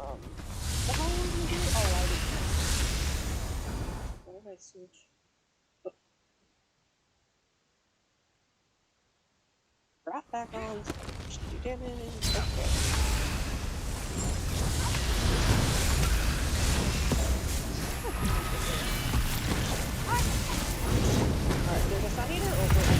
What the hell was we doing? Oh, I did. What did I switch? Oh. Wrap back on. Should do damage. Okay. Alright, there's a Sun Eater over there.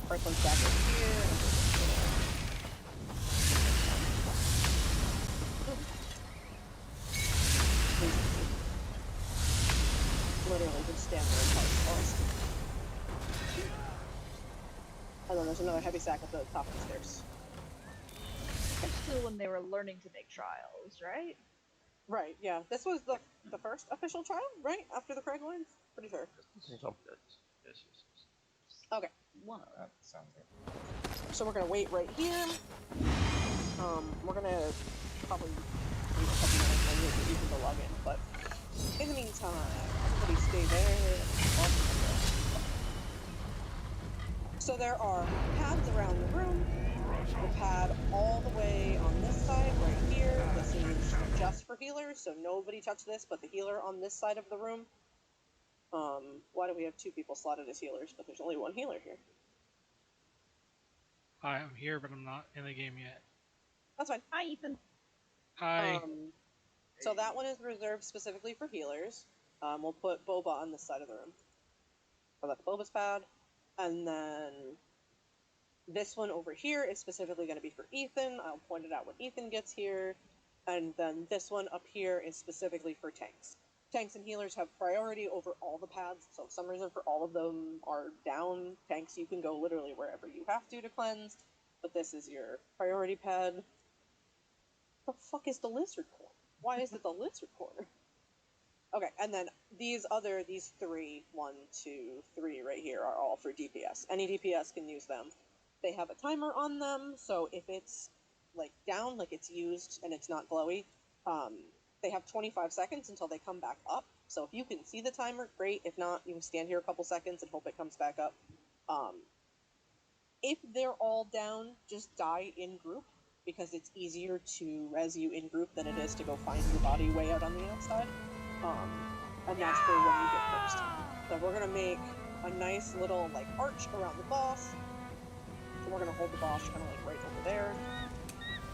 First one's back over here. Literally just stand there and fight. And then there's another heavy sack at the top of the stairs. Still when they were learning to make trials, right? Right, yeah. This was the first official trial, right? After the Craig lines? Pretty sure. Yes. Okay. Wow, that sounds good. So we're gonna wait right here. We're gonna probably wait a couple minutes later for people to log in, but in the meantime, everybody stay there. So there are pads around the room. The pad all the way on this side, right here. This is just for healers, so nobody touch this but the healer on this side of the room. Why do we have two people slotted as healers, but there's only one healer here? Hi, I'm here, but I'm not in the game yet. That's fine. Hi, Ethan. Hi. So that one is reserved specifically for healers. We'll put Boba on this side of the room. So that's Boba's pad. And then this one over here is specifically going to be for Ethan. I'll point it out when Ethan gets here. And then this one up here is specifically for tanks. Tanks and healers have priority over all the pads, so for some reason for all of them are down. Tanks, you can go literally wherever you have to cleanse, but this is your priority pad. The fuck is the lizard corner? Why is it the lizard corner? Okay, and then these three, 1, 2, 3 right here are all for DPS. Any DPS can use them. They have a timer on them, so if it's like down, like it's used and it's not glowy, they have 25 seconds until they come back up. So if you can see the timer, great. If not, you can stand here a couple seconds and hope it comes back up. If they're all down, just die in group, because it's easier to res you in group than it is to go find your body way out on the outside. And that's for when you get first. So we're gonna make a nice little like arch around the boss. So we're gonna hold the boss kind of like right over there.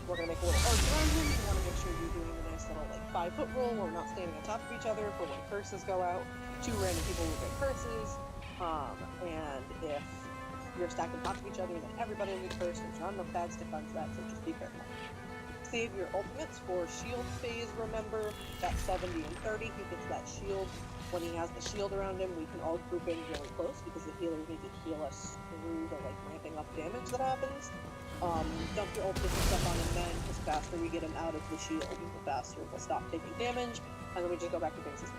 We're gonna make a little arch around him. You want to make sure you're doing a nice little like 5-foot rule where we're not standing on top of each other for when curses go out. 2 random people will get curses. And if you're stacked on top of each other, then everybody will get cursed. There's not enough pads to cleanse that, so just be careful. Save your ultimates for shield phase, remember. That's 70 and 30. He gets that shield. When he has the shield around him, we can all group in really close because the healers need to heal us through the like ramping up damage that happens. Dump your ultimates and stuff on him then, because the faster we get him out of the shield, the faster we'll stop taking damage, and then we just go back to things as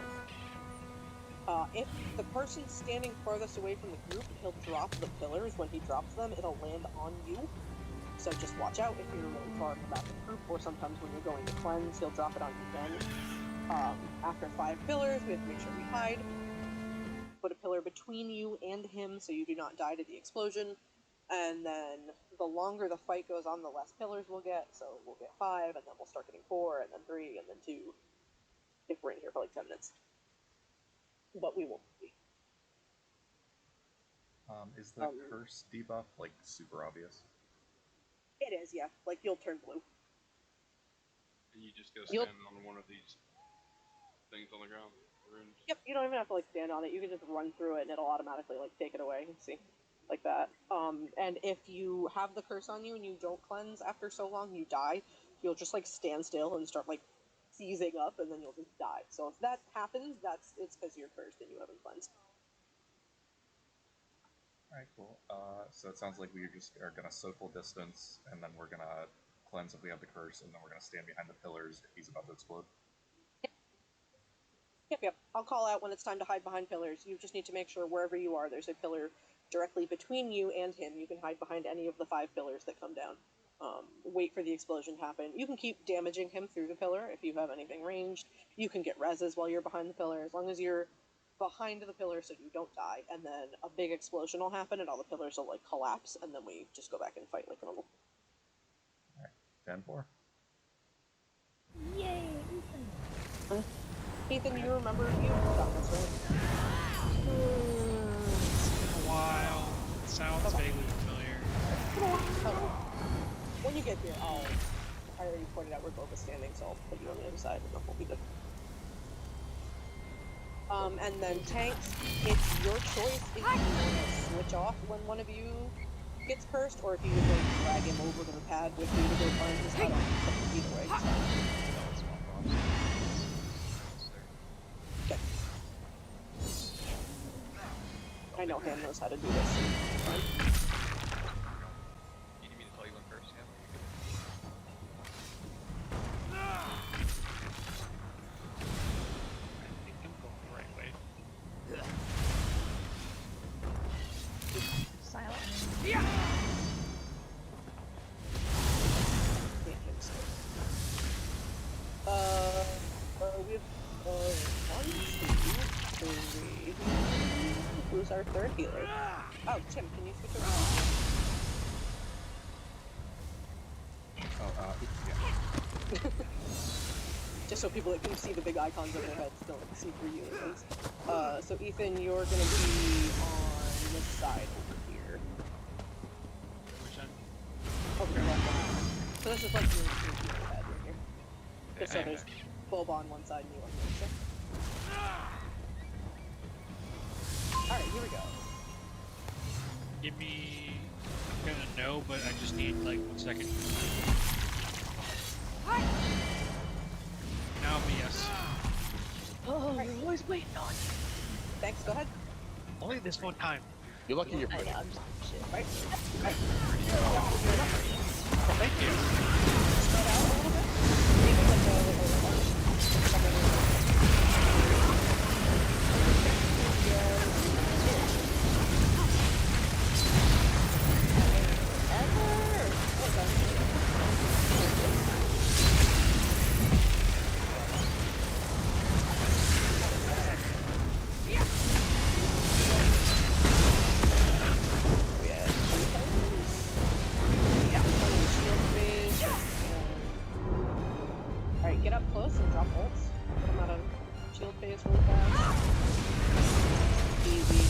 normal. If the person's standing farthest away from the group, he'll drop the pillars. When he drops them, it'll land on you. So just watch out if you're really far from the back of the group, or sometimes when you're going to cleanse, he'll drop it on you then. After 5 pillars, we have to make sure we hide. Put a pillar between you and him so you do not die to the explosion. And then the longer the fight goes on, the less pillars we'll get. So we'll get 5, and then we'll start getting 4, and then 3, and then 2. If we're in here for like 10 minutes. but we won't be. Is the Um, curse debuff like super obvious? It is, yeah. Like you'll turn blue. And you just go You'll- stand on one of these things on the ground. Runes. Yep, you don't even have to like stand on it. You can just run through it, and it'll automatically like take it away. See, like that. And if you have the curse on you and you don't cleanse after so long, you die. You'll just like stand still and start like seizing up, and then you'll just die. So if that happens, it's because you're cursed and you haven't cleansed. Alright, cool. So it sounds like we just are gonna social distance, and then we're gonna cleanse if we have the curse, and then we're gonna stand behind the pillars if he's about to explode. Yep. I'll call out when it's time to hide behind pillars. You just need to make sure wherever you are, there's a pillar directly between you and him. You can hide behind any of the 5 pillars that come down. Wait for the explosion to happen. You can keep damaging him through the pillar if you have anything ranged. You can get reses while you're behind the pillar, as long as you're behind the pillar so you don't die. And then a big explosion will happen and all the pillars will like collapse, and then we just go back and fight like normal. Alright, 10-4. Yay, Ethan. Ethan, you remember you got this, right? A while. It sounds vaguely familiar. Okay. When you get here, I already pointed out where Bob is standing, so I'll put you on the other side, and we'll be good. And then tanks, it's your choice if you want to switch off when one of you gets cursed, or if you would like drag him over to the pad with you to go find his head on. Either way, it's fine. Okay. I know Han knows how to do this. Fine. You need me to tell you when first, yeah? I think I'm going the right way. Silent. Yeah, we have 1, 2, 3. Who's our third healer? Oh, Tim, can you switch around? Yeah. Just so people that can see the big icons on their heads don't see 3 healer things. So Ethan, you're gonna be on this side over here. Which I'm. Over here. So this is like your healer pad right here. Just so I am there's back. Boba on one side and you on the other side. Alright, here we go. Give me. I'm gonna know, but I just need like 1 second. Now be yes. Oh, we're always waiting on you. Thanks, go ahead. Only this one time. You're lucky you're I pretty. know, I'm just shit. Right? Well, thank you. Spread out a little bit. Maybe like a Alright, get up close and drop bolts. Put them out of shield phase really fast. Easy.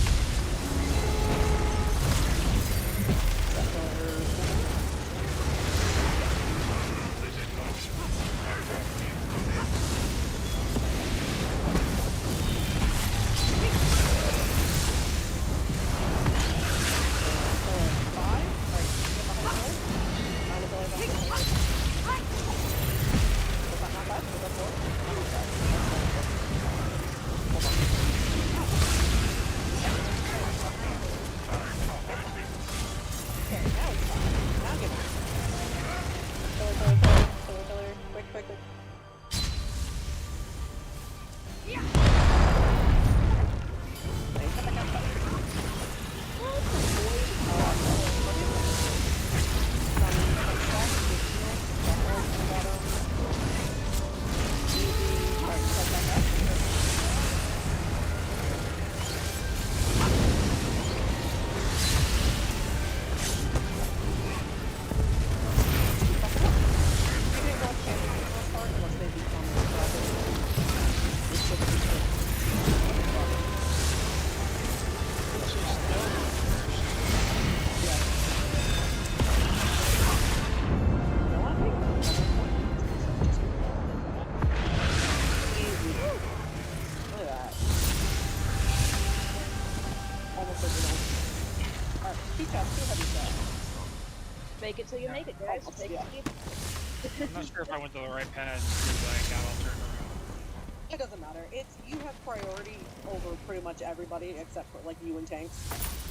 Fake it till you make it, guys. Almost, Fake yeah. it till you I'm not sure if I went to the right path because I got all turned around. It doesn't matter. You have priority over pretty much everybody except for like you and tanks.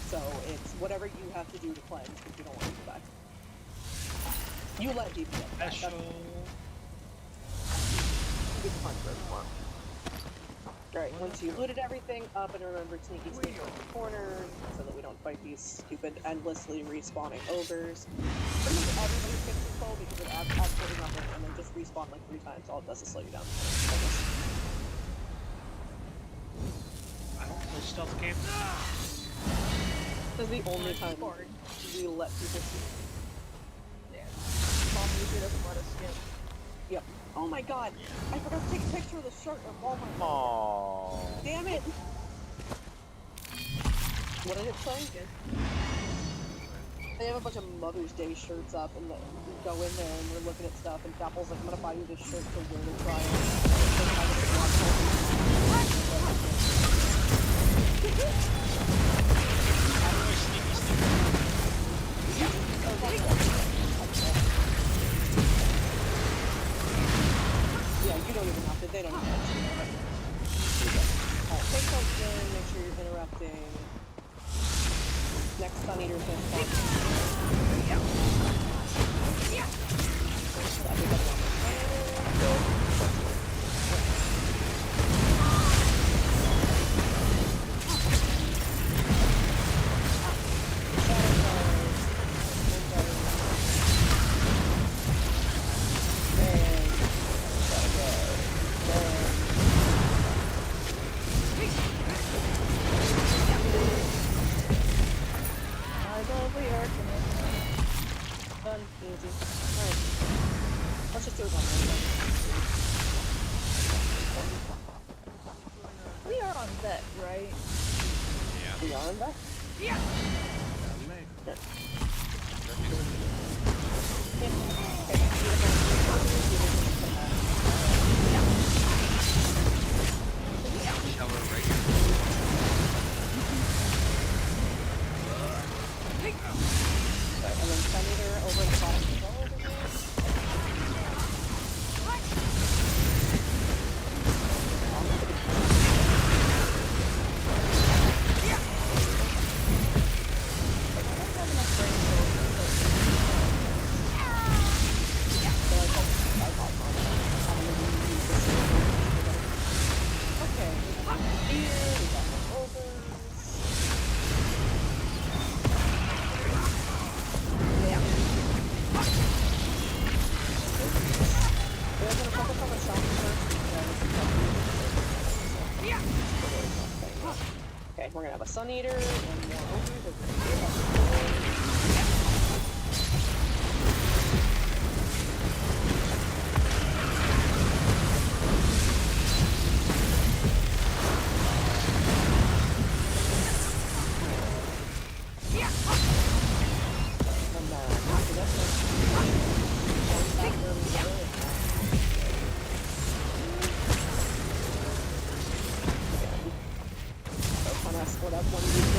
So it's whatever you have to do to cleanse if you don't want to go back. You let DP up. Special. You get punched wherever you want. Alright, once you've looted everything up and remember sneaky sneak around the corners so that we don't fight these stupid endlessly respawning ogres. Pretty much everybody gets control because it adds absolutely nothing and then just respawn like 3 times. All it does is slow you down. I don't play stealth games. This is the only time board. we let people see. Yeah. Mom usually doesn't let us skip. Yep. Oh my god! I forgot to take a picture of the shirt of Walmart. Aww. Damn it! What did it say? They have a bunch of Mother's Day shirts up, and we go in there and we're looking at stuff, and Dapple's like, I'm gonna buy you this shirt to wear to try Yeah, you don't even have to. They don't even have to. Take something, make sure you're interrupting. Next Sun Eater's gonna spawn. Done. Easy. Alright. Let's just do it one more. We are on vet, right? We are in back? Shower right here. And then Sun Eater over at the bottom control over here. Okay, here we got more ogres. We're gonna focus on the shop first. Okay, we're gonna have a Sun Eater and more ogres over here. And after this, so kind of split up one of these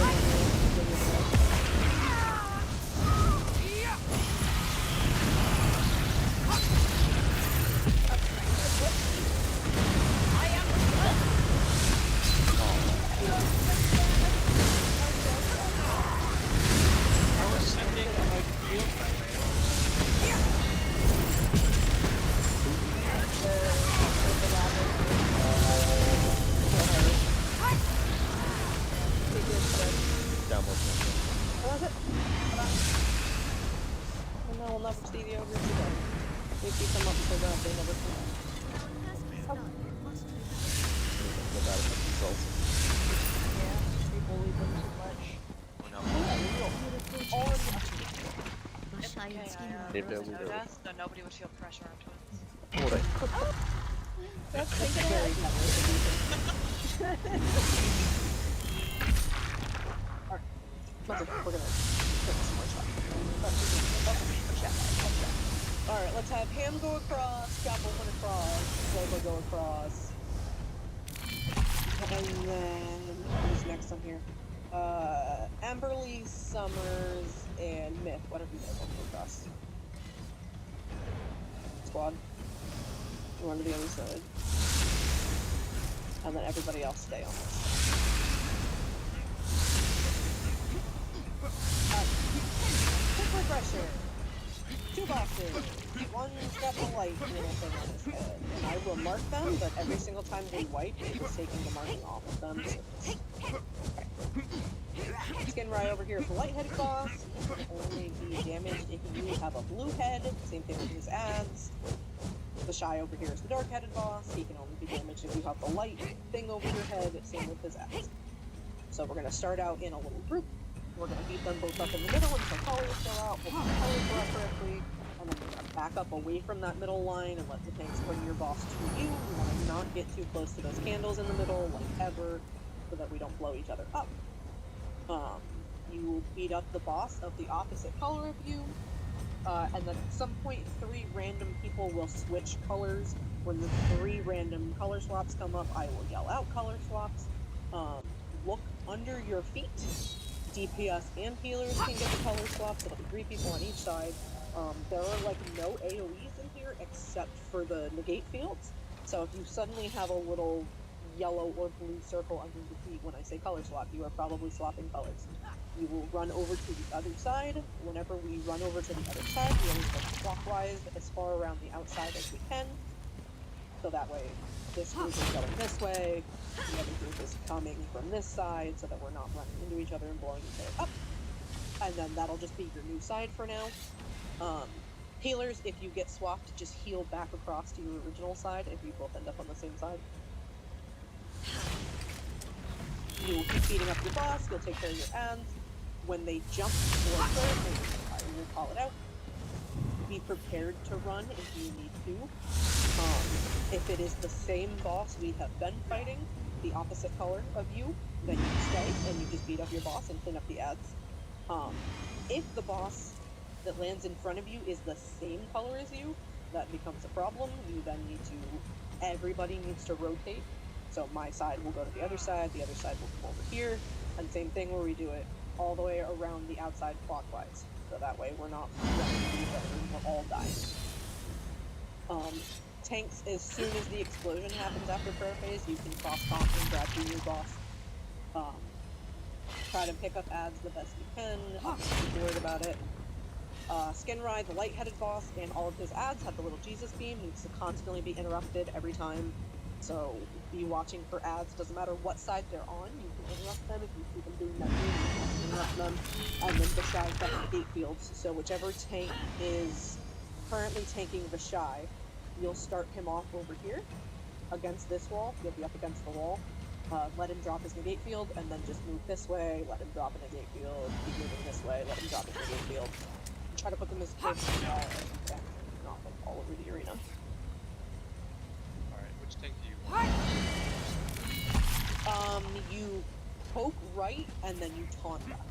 I was sending my field my way. Down more. What was it? And then we'll never see the ogres again. We keep them up until they never come out. Get out of themselves. Yeah, people leave them too much. It's okay, They there feel was no weird. death, so nobody would feel pressure on twins. Oh, they- That's very Alright, we're gonna put some more stuff. Alright, let's have Ham go across, Scalpel went across, Zoba go across. And then, who's next on here? Amberly, Summers, and Myth. What have you guys want to across? Squad. You run to the other side. And then everybody else stay on this side. Quick refresher! 2 boxes! 1 step of light little thing on his head. And I will mark them, but every single time we wipe, it's taking the marking off of them. So just... Okay. Skin Rye over here is the light-headed boss. He can only be damaged if you have a blue head. Same thing with his ads. The Shy over here is the dark-headed boss. He can only be damaged if you have the light thing over your head. Same with his ads. So we're going to start out in a little group. We're going to beat them both up in the middle until colors go out. We'll put colors go out correctly. And then we're going to back up away from that middle line and let the tanks bring your boss to you. We want to not get too close to those candles in the middle, like ever, so that we don't blow each other up. You beat up the boss of the opposite color of you. And then at some point, 3 random people will switch colors. When the 3 random color swaps come up, I will yell out color swaps. Look under your feet. DPS and healers can get the color swaps. It'll be 3 people on each side. There are like no AoEs in here except for the negate fields. So if you suddenly have a little yellow or blue circle under your feet when I say color swap, you are probably swapping colors. You will run over to the other side. Whenever we run over to the other side, we always go clockwise as far around the outside as we can. So that way, this group is going this way, the other group is coming from this side, so that we're not running into each other and blowing each other up. And then that'll just be your new side for now. Healers, if you get swapped, just heal back across to your original side if you both end up on the same side. You will keep beating up your boss, you'll take care of your ads. When they jump towards her, I will call it out. Be prepared to run if you need to. If it is the same boss we have been fighting, the opposite color of you, then you stay and you just beat up your boss and clean up the ads. If the boss that lands in front of you is the same color as you, that becomes a problem. You then need to, everybody needs to rotate. So my side will go to the other side will come over here, and same thing where we do it all the way around the outside clockwise. So that way we're not running into each other and we're all dying. Tanks, as soon as the explosion happens after prayer phase, you can cross-comp and grab through your boss. Try to pick up ads the best you can, don't be worried about it. Skin Rye, the light-headed boss, and all of his ads have the little Jesus beam, needs to constantly be interrupted every time. So be watching for ads, doesn't matter what side they're on, you can interrupt them if you see them doing that thing, you can interrupt them. And then Vishai's got the gate fields, so whichever tank is currently tanking Vishai, you'll start him off over here, against this wall, you'll be up against the wall. Let him drop his negate field, and then just move this way, let him drop a negate field, keep moving this way, let him drop his negate field. Try to put them as close to the wall as you can, not like all over the arena. Alright, which tank do you want? You poke right, and then you taunt back.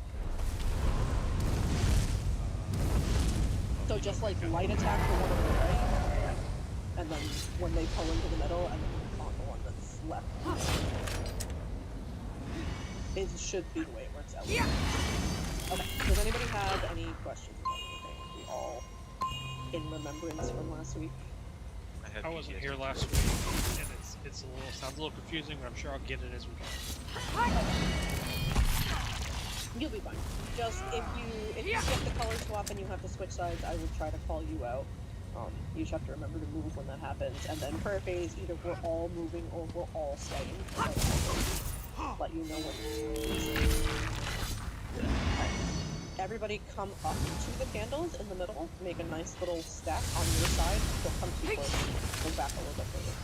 So just like light attack the one on the right, and then when they pull into the middle, and then you taunt the one that's left. It should be the way it works out. Okay, does anybody have any questions about anything? We all in remembrance from last week? I wasn't here last week, and it's sounds a little confusing, but I'm sure I'll get it as we go. You'll be fine. Just if you get the color swap and you have to switch sides, I will try to call you out. You just have to remember to move when that happens. And then prayer phase, either we're all moving or we're all staying. So let you know what you're doing. Everybody come up to the candles in the middle. Make a nice little stack on your side. Don't come too close. Go back a little bit further.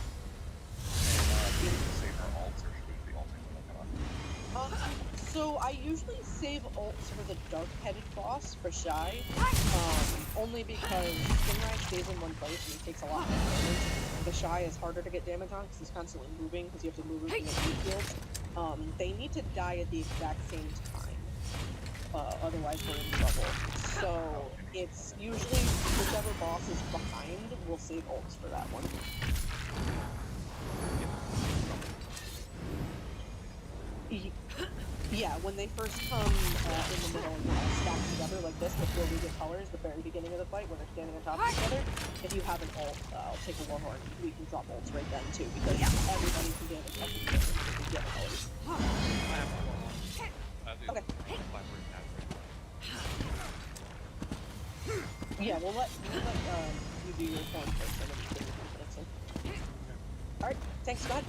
Do we save our ults, or should we be ulting when they come up? So I usually save ults for the dark-headed boss, for Shy, only because Stingray stays in one place and he takes a lot more damage. The Shy is harder to get damage on because he's constantly moving, because you have to move in the fields. They need to die at the exact same time, otherwise we're in trouble. So it's usually whichever boss is behind, we'll save ults for that one. Yeah, when they first come in the middle and they're all stacked together like this before we get colors, the very beginning of the fight when they're standing on top of each other, if you have an ult, I'll take a Warhorn, we can drop ults right then too, because everybody can get a couple of get colors. I have one more. I think Okay. it's 5 right now. Yeah, we'll let you do your form first and then you get your confidence in. Alright, thanks, go ahead.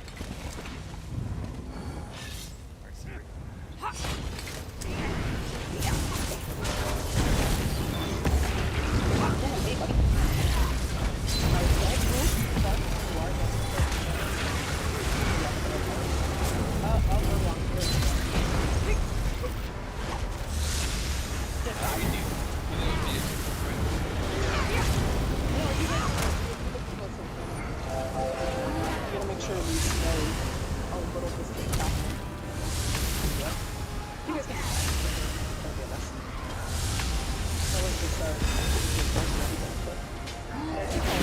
Hey, buddy. Make sure we stay a little distance back. You guys can don't be a mess. I was just but as you can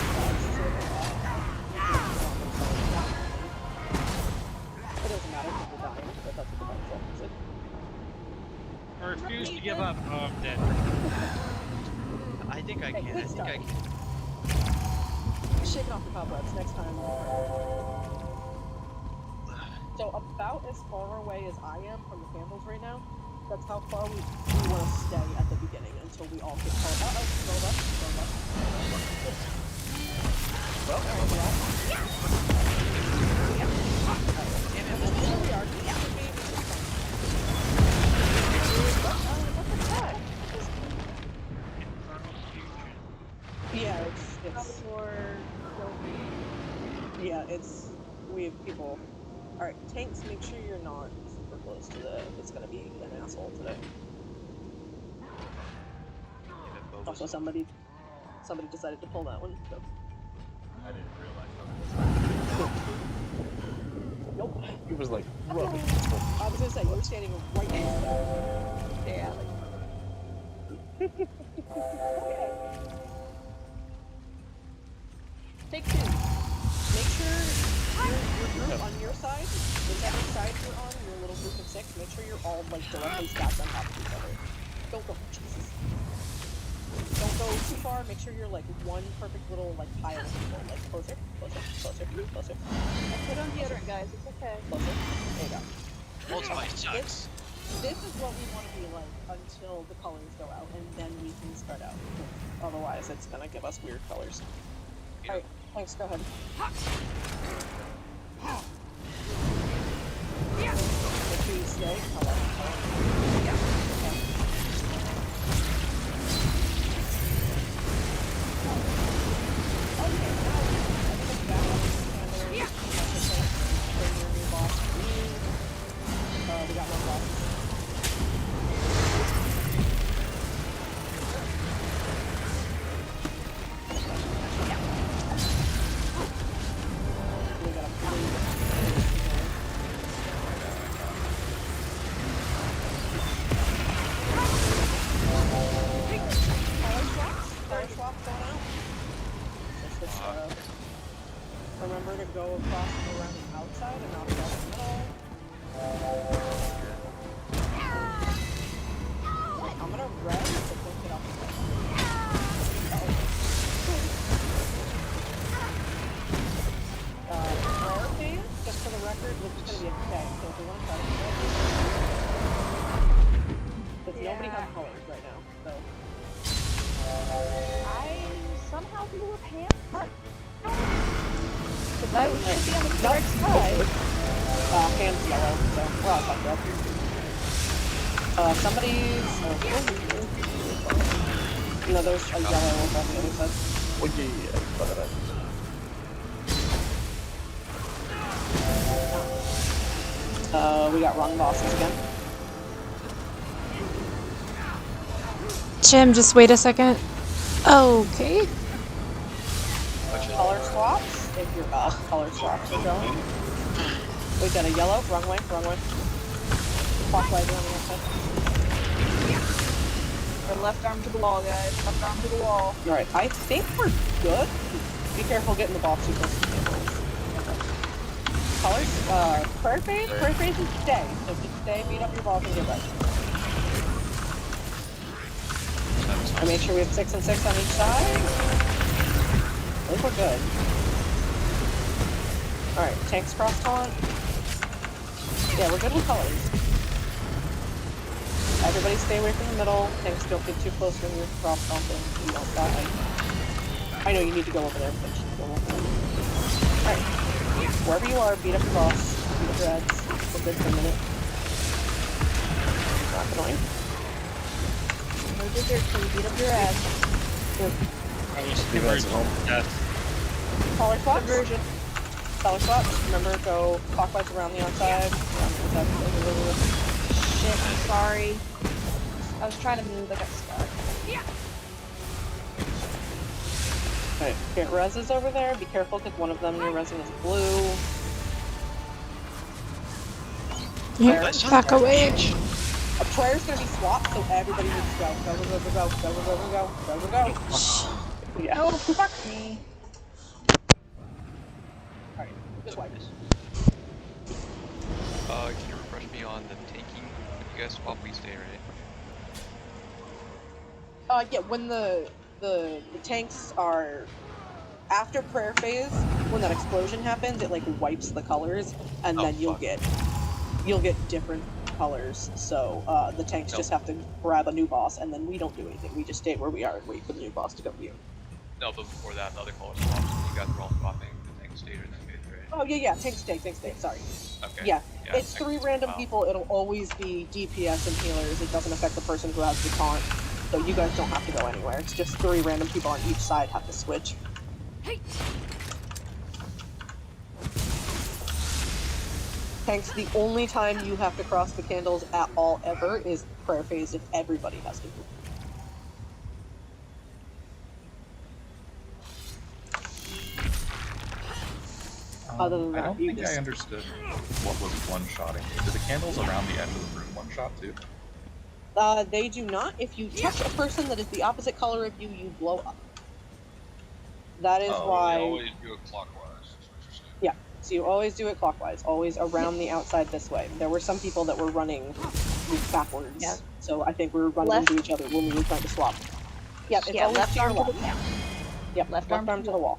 it doesn't matter because we're dying, but that's what the button's all music. I refuse to give up. Oh, I'm dead. I think I can. I think I can. Shaking off the cobwebs next time. So about as far away as I am from the candles right now, that's how far we want to stay at the beginning until we all get called. Uh-oh, go up, go up. Well, there we are. There we are. What's that? Yeah, it's yeah, we have people. Alright, tanks, make sure you're not super close to it's gonna be an asshole today. Also, somebody decided to pull that one, so. I didn't realize that. Nope. He was like, whoa. I was gonna say, you were standing right next to that. Yeah. Okay. Take two. Make sure your group on your side, whichever side you're on, your little group of 6, make sure you're all like directly stacked on top of each other. Don't go, Jesus. Don't go too far, make sure you're like one perfect little like pile of people, like closer, closer, closer, closer. Put on deodorant, guys, it's okay. Closer. There you go. Ultimate sucks. This is what we want to be like until the colors go out, and then we can spread out. Otherwise, it's gonna give us weird colors. Alright, thanks, go ahead. Make sure you stay. Hello. Yeah. Okay. Okay, now everything's back up. Yeah. Bring your new boss. We got one boss. Remember to go across and around the outside and not across the middle. I'm gonna res, but don't get off the bed. Prayer phase, just for the record, which is gonna be a K, so if you want to try to do it. Because nobody has colors right now, so. I somehow blew up hand. Because I should be on the correct side. Hand's yellow, so we're all fucked up. Somebody's... you know, there's a yellow over on the other side. Okay, yeah, we got wrong bosses again. Jim, just wait a second. Okay. Color swaps, if your color swaps are going. We got a yellow, wrong way, wrong way. Clockwise on the outside. Or left arm to the wall, guys. Left arm to the wall. Alright, I think we're good. Be careful getting the box too close to the tables. colors, prayer phase is stay. So just stay, beat up your balls, and get ready. I made sure we have 6 and 6 on each side. I think we're good. Alright, tanks cross taunt. Yeah, we're good with colors. Everybody stay away from the middle. Tanks don't get too close when you're cross taunting. You don't die. I know you need to go over there, but just go over there. Alright. Wherever you are, beat up your boss. Beat up your ads. We're good for a minute. Not annoying. No dessert till you beat up your ass. I was converted to death. Collar swaps. Conversion. Collar swaps. Remember, go clockwise around the outside. Shit, I'm sorry. I was trying to move, I got stuck. Alright, get reses over there. Be careful because one of them you're resing is blue. Here, back away. A prayer's gonna be swapped, so everybody needs to go. Go, go, go, go, go, go, go, go, go, go, go, go. Yeah. Oh, fuck me. Alright, this way. Can you refresh me on the tanking? If you guys swap, we stay, right? Yeah, when the tanks are after prayer phase, when that explosion happens, it like wipes the colors, and then you'll get different colors. So the tanks just have to grab a new boss, and then we don't do anything. We just stay where we are and wait for the new boss to come to you. No, but before that, the other color swaps. You guys were all swapping. The tank stayed or the phase, right? Oh yeah, tank stay, sorry. Okay. Yeah, it's 3 random people. It'll always be DPS and healers. It doesn't affect the person who has the taunt. So you guys don't have to go anywhere. It's just 3 random people on each side have to switch. Tanks, the only time you have to cross the candles at all ever is prayer phase if everybody has to move. Other than that, I don't think I understood what was one-shotting. Do the candles around the edge of the room one-shot too? They do not. If you touch a person that is the opposite color of you, you blow up. That is why... You always do it clockwise, is what you're saying. Yeah, so you always do it clockwise, always around the outside this way. There were some people that were running backwards, Yeah. So I think we were running Left. into each other when we were trying to swap. Yep, it's Yeah, always left to your arm to left. the wall. Yep, Left left arm arm to the wall.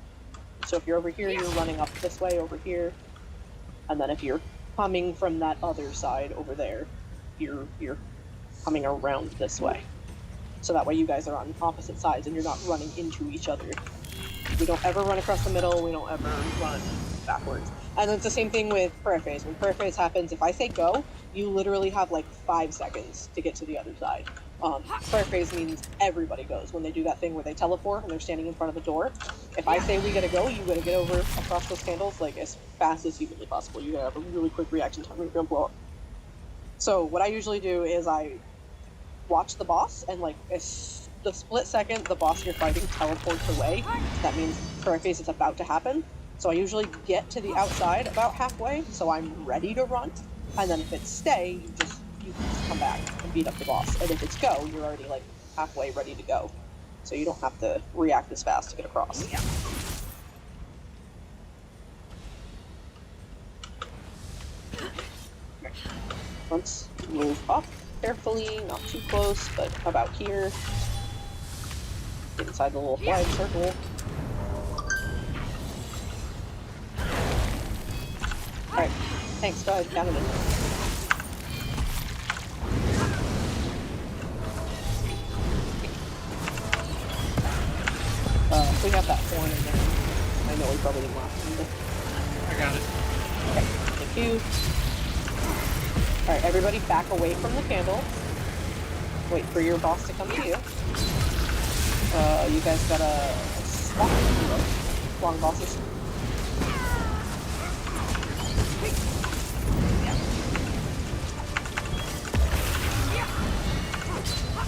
So if you're over here, you're running up this way over here. And then if you're coming from that other side over there, you're coming around this way. So that way you guys are on opposite sides and you're not running into each other. We don't ever run across the middle, we don't ever run backwards. And it's the same thing with prayer phase. When prayer phase happens, if I say go, you literally have like 5 seconds to get to the other side. Prayer phase means everybody goes. When they do that thing where they teleport and they're standing in front of the door, if I say we gotta go, you gotta get over across those candles like as fast as humanly possible. You gotta have a really quick reaction time or you're gonna blow up. So what I usually do is I watch the boss and like the split second the boss you're fighting teleports away, that means prayer phase is about to happen. So I usually get to the outside about halfway, so I'm ready to run. And then if it's stay, you can just come back and beat up the boss. And if it's go, you're already like halfway ready to go. So you don't have to react as fast to get across. Yeah. Let's move up carefully, not too close, but about here. Get inside the little flag circle. Alright, thanks, go ahead, count it in. We have that horn in there. I know we probably didn't last time. I got it. Okay, thank you. Alright, everybody back away from the candle. Wait for your boss to come to you. You guys gotta swap long bosses.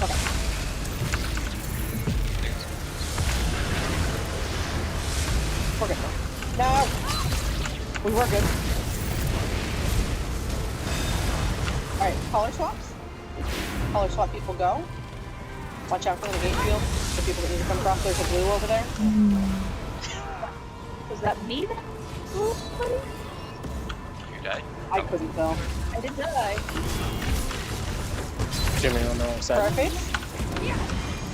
Okay. We're good now. No! We were good. Alright, color swaps. Color swap people go. Watch out for the gate field. The people that need to come across, there's a blue over there. Was that me? die? I couldn't tell. I did die. Jimmy on the wrong side. Prayer face?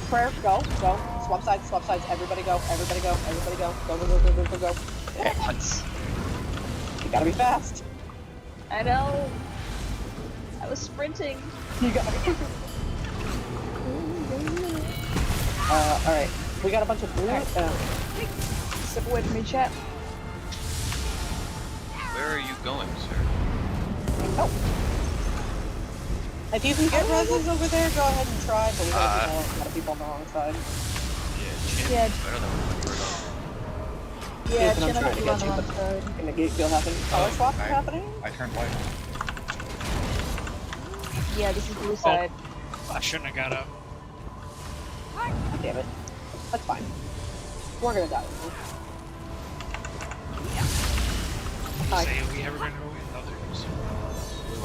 Prayer, go. Swap sides, everybody go, everybody go, everybody go. Go. Okay, let's. You gotta be fast. I know. I was sprinting. You got alright. We got a bunch of blue. Step away from me, chat. Where are you going, sir? Oh. If you can get reses over there, go ahead and try, but we got a lot of people on the wrong side. Yeah. I don't know where you were going. Yeah, Jason, I'm Chin, I trying think to on get the you, wrong but side. in the gate feel happen. Color swap happening? I turned white. Yeah, this is blue side. I shouldn't have got up. Damn it. That's fine. We're gonna die. Hi. Say, we ever gonna go in others?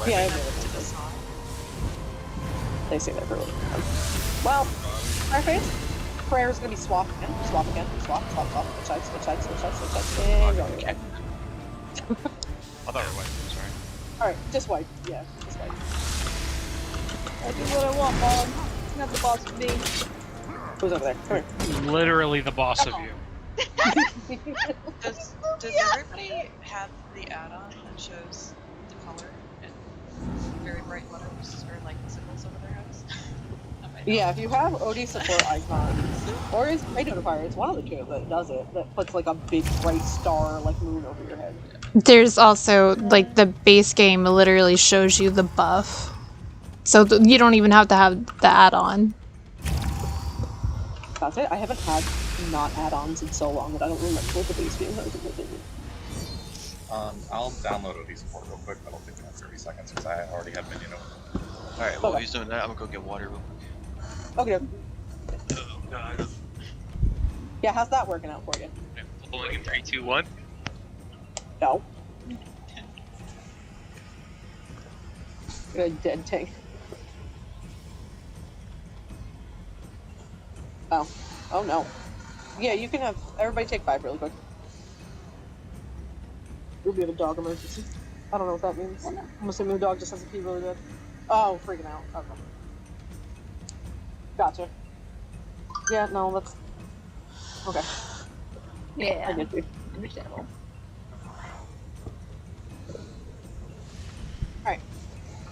Yeah, I agree with this. They say that really. Well, Fireface, Prayer's gonna be swap again, swap, switch sides, and go again. I thought we were white, sorry. Alright, just white, yeah, just white. I do what I want, Mom. You're not the boss of me. Who's over there? Come Literally the boss of you. here. Does everybody have the add-on that shows the color in very bright letters or like symbols over their heads? Yeah, if you have OD support icons, or is Ray Notifier, it's one of the two that does it, that puts like a big bright star like moon over your head. There's also, like, the base game literally shows you the buff. So you don't even have to have the add-on. That's it. I haven't had not add-ons in so long that I don't remember what the base game has. I'll download OD support real quick. That'll take me like 30 seconds because I already have minion open. Alright, well, Okay. he's doing that. I'm gonna go get water real quick. Okay. Oh, God. Yeah, how's that working out for you? Pulling in 3, 2, 1. No. Good dead tank. Oh. Oh no. Yeah, you can have everybody take 5 really quick. We'll be a dog emergency. I don't know what that means. I'm assuming the dog just has to pee really bad. Oh, freaking out. Okay. Gotcha. Yeah, no, that's okay. Yeah. I get you. Understandable. Alright.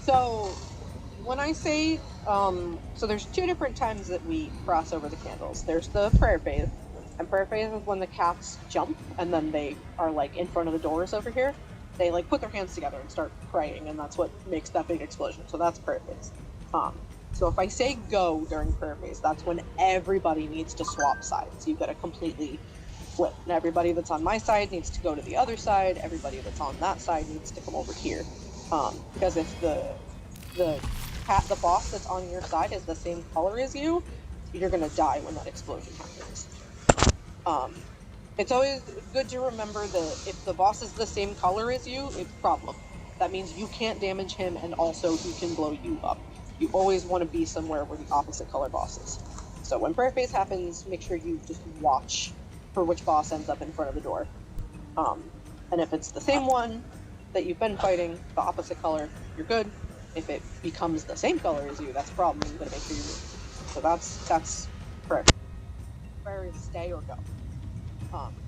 So when I say so there's 2 different times that we cross over the candles. There's the prayer phase. And prayer phase is when the cats jump and then they are like in front of the doors over here. They like put their hands together and start praying, and that's what makes that big explosion. So that's prayer phase. So if I say go during prayer phase, that's when everybody needs to swap sides. You've got to completely flip. And everybody that's on my side needs to go to the other side. Everybody that's on that side needs to come over here. Because if the boss that's on your side is the same color as you, you're gonna die when that explosion happens. It's always good to remember that if the boss is the same color as you, it's a problem. That means you can't damage him, and also he can blow you up. You always want to be somewhere where the opposite color boss is. So when prayer phase happens, make sure you just watch for which boss ends up in front of the door. And if it's the same one that you've been fighting, the opposite color, you're good. If it becomes the same color as you, that's a problem. You gotta make sure you move. So that's prayer. Prayer is stay or go.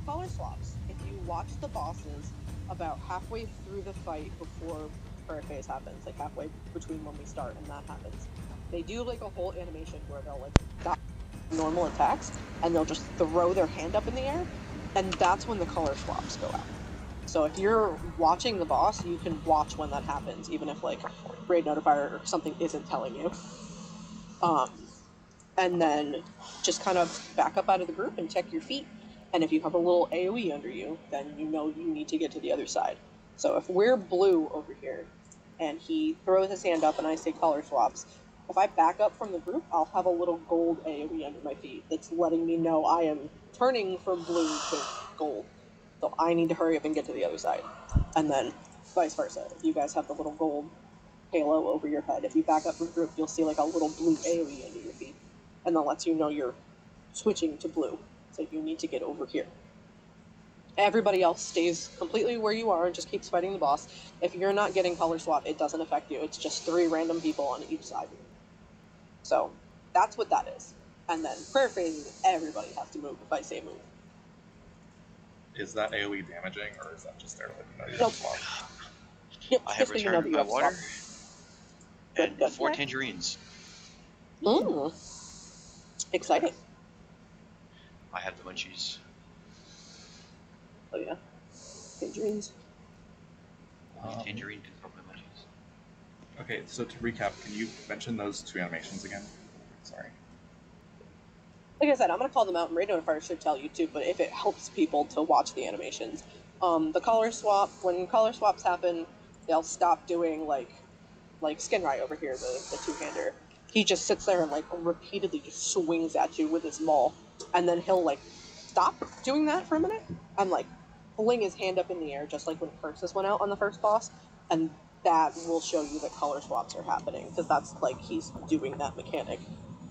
Color swaps. If you watch the bosses about halfway through the fight before prayer phase happens, like halfway between when we start and that happens, they do like a whole animation where they'll like stop normal attacks and they'll just throw their hand up in the air, and that's when the color swaps go out. So if you're watching the boss, you can watch when that happens, even if like Raid Notifier or something isn't telling you. And then just kind of back up out of the group and check your feet. And if you have a little AoE under you, then you know you need to get to the other side. So if we're blue over here, and he throws his hand up and I say color swaps, if I back up from the group, I'll have a little gold AoE under my feet that's letting me know I am turning from blue to gold. So I need to hurry up and get to the other side. And then vice versa. If you guys have the little gold halo over your head, if you back up from the group, you'll see like a little blue AoE under your feet. And that lets you know you're switching to blue. So you need to get over here. Everybody else stays completely where you are and just keeps fighting the boss. If you're not getting color swap, it doesn't affect you. It's just 3 random people on each side. So that's what that is. And then prayer phase, everybody has to move if I say move. Is that AoE damaging, or is that just there to let you know you Nope. swap? Yep, I have just so you know returned that you my have water swap. and Good. 4 tangerines. Exciting. I have the munchies. Oh yeah. Tangerines. Tangerine can help my munchies. Okay, so to recap, can you mention those 2 animations again? Sorry. Like I said, I'm gonna call them out, and Raid Notifier should tell you too, but if it helps people to watch the animations. The color swap, when color swaps happen, they'll stop doing like Skinrai over here, the two-hander. He just sits there and like repeatedly swings at you with his maul, and then he'll like stop doing that for a minute and like fling his hand up in the air, just like when Curses went out on the first boss, and that will show you that color swaps are happening, because that's like he's doing that mechanic.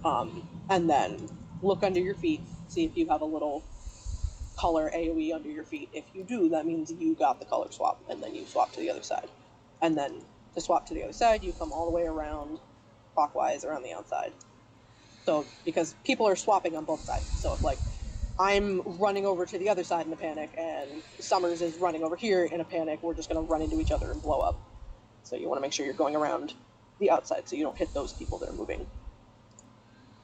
And then look under your feet, see if you have a little color AoE under your feet. If you do, that means you got the color swap, and then you swap to the other side. And then to swap to the other side, you come all the way around clockwise around the outside. So, because people are swapping on both sides. So if like I'm running over to the other side in a panic, and Summers is running over here in a panic, we're just going to run into each other and blow up. So you want to make sure you're going around the outside so you don't hit those people that are moving.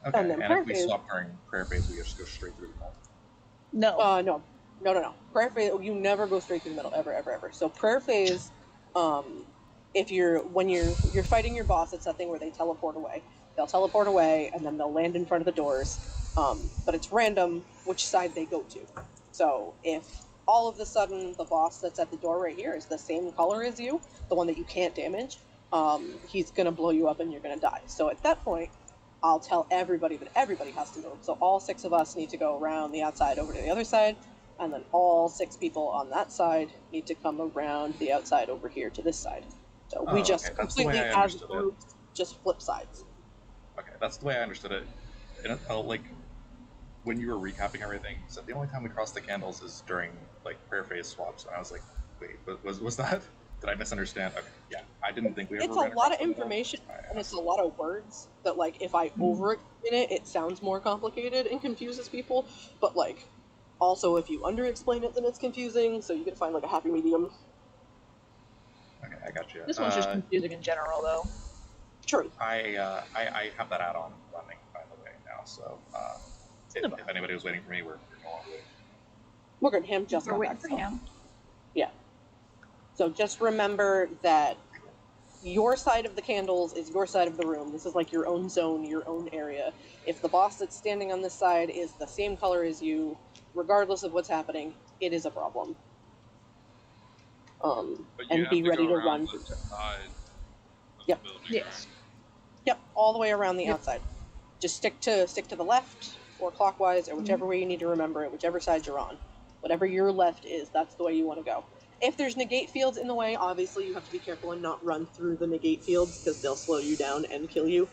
Okay, And then if we swap during prayer phase, we just go straight through the middle. No. No. Prayer phase, you never go straight through the middle, ever. So prayer phase, when you're fighting your boss, it's that thing where they teleport away. They'll teleport away, and then they'll land in front of the doors. But it's random which side they go to. So if all of a sudden the boss that's at the door right here is the same color as you, the one that you can't damage, he's gonna blow you up and you're gonna die. So at that point, I'll tell everybody that everybody has to move. So all 6 of us need to go around the outside over to the other side, and then all 6 people on that side need to come around the outside over here to this side. So we just completely, as a group, just flip sides. Okay, that's the way I understood it. And like, when you were recapping everything, so the only time we cross the candles is during like prayer phase swaps, and I was like, wait, was that? Did I misunderstand? Okay, yeah, I didn't think we ever. It's a lot of information, and it's a lot of words that, like, if I over-explain it, it sounds more complicated and confuses people. But like, also if you under-explain it, then it's confusing. So you can find like a happy medium. Okay, I got you. This one's just confusing in general, though. True. I have that add-on running by the way now, so if anybody was waiting for me, we're no longer waiting. We're good. Him just We're got waiting back, for so. him. Yeah. So just remember that your side of the candles is your side of the room. This is like your own zone, your own area. If the boss that's standing on this side is the same color as you, regardless of what's happening, it is a problem. But you and have be to ready go to around run. the side of Yep. the building. Yes. Yep, all the way around the Yep. outside. Just stick to the left or clockwise or whichever way you need to remember it, whichever side you're on. Whatever your left is, that's the way you want to go. If there's negate fields in the way, obviously you have to be careful and not run through the negate fields because they'll slow you down and kill you.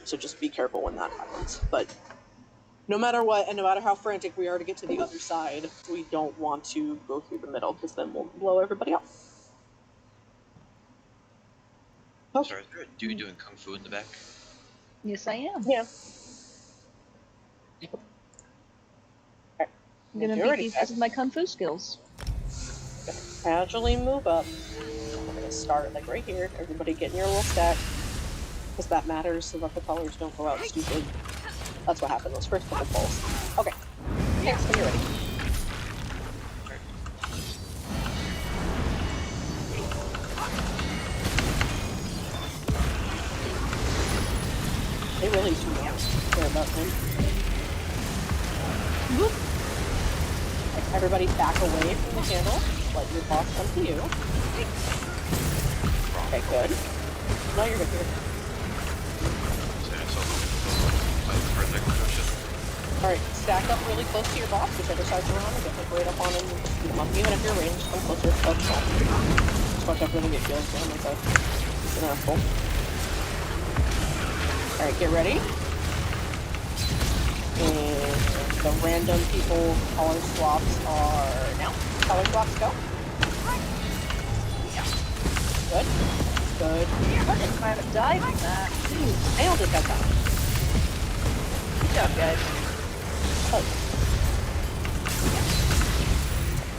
So just be careful when that happens. But no matter what, and no matter how frantic we are to get to the other side, we don't want to go through the middle because then we'll blow everybody up. Okay. Sorry, is there a dude doing kung fu in the back? Yes, I am. Yeah. I'm gonna beat these guys with my kung fu skills. Casually move up. We're gonna start like right here. Everybody get in your little stack, because that matters so that the colors don't go out stupid. That's what happened those first couple pulls. Okay. Thanks when you're ready. They really care about him. Whoop. Like, everybody back away from the candle. Let your boss come to you. Okay, good. No, you're good here. Alright, stack up really close to your boss, whichever side you're on, and get like right up on him and just beat him up. Even if you're ranged, come closer. Just watch out for them to get killed. It's an asshole. Alright, get ready. And the random people color swaps are now. Color swaps go. Good. Good. Perfect time of diving that. Jeez. Nailed it that time. Good job, guys. Oh.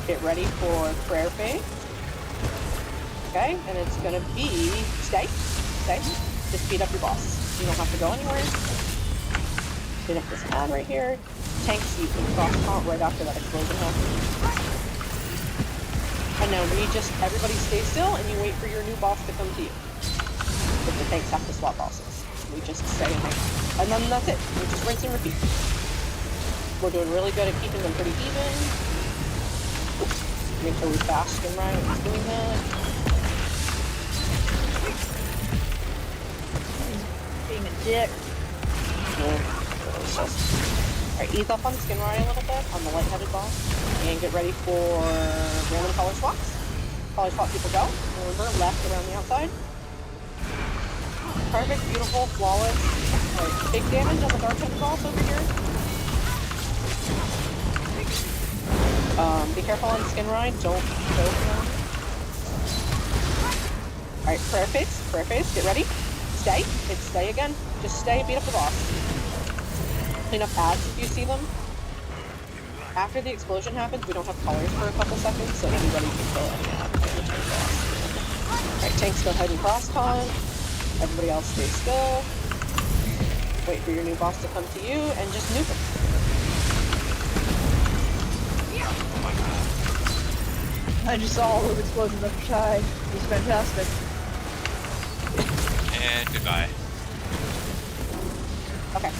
Get ready for prayer phase. Okay, and it's gonna be stay. Just speed up your boss. You don't have to go anywhere. Speed up this ad right here. Tanks you can cross taunt right after that explosion happens. And now everybody stay still and you wait for your new boss to come to you. But the tanks have to swap bosses. We just stay and then that's it. We just rinse and repeat. We're doing really good at keeping them pretty even. Make sure we fast and right when he's doing that. Being a dick. Alright, ease up on Skin Rye a little bit on the light-headed boss. And get ready for random color swaps. Color swap people go. Remember, left around the outside. Perfect, beautiful, flawless. Alright, big damage on the dark-headed boss over here. Be careful on Skin Rye, don't choke him. Alright, prayer phase, get ready. Stay, it's stay again. Just stay, beat up the boss. Clean up ads if you see them. After the explosion happens, we don't have colors for a couple seconds, so anybody can kill any ad damage to the boss. Alright, tanks go ahead and cross taunt. Everybody else stay still. Wait for your new boss to come to you, and just nuke him. I just saw all those explosions up the sky. It was fantastic. And goodbye. Okay.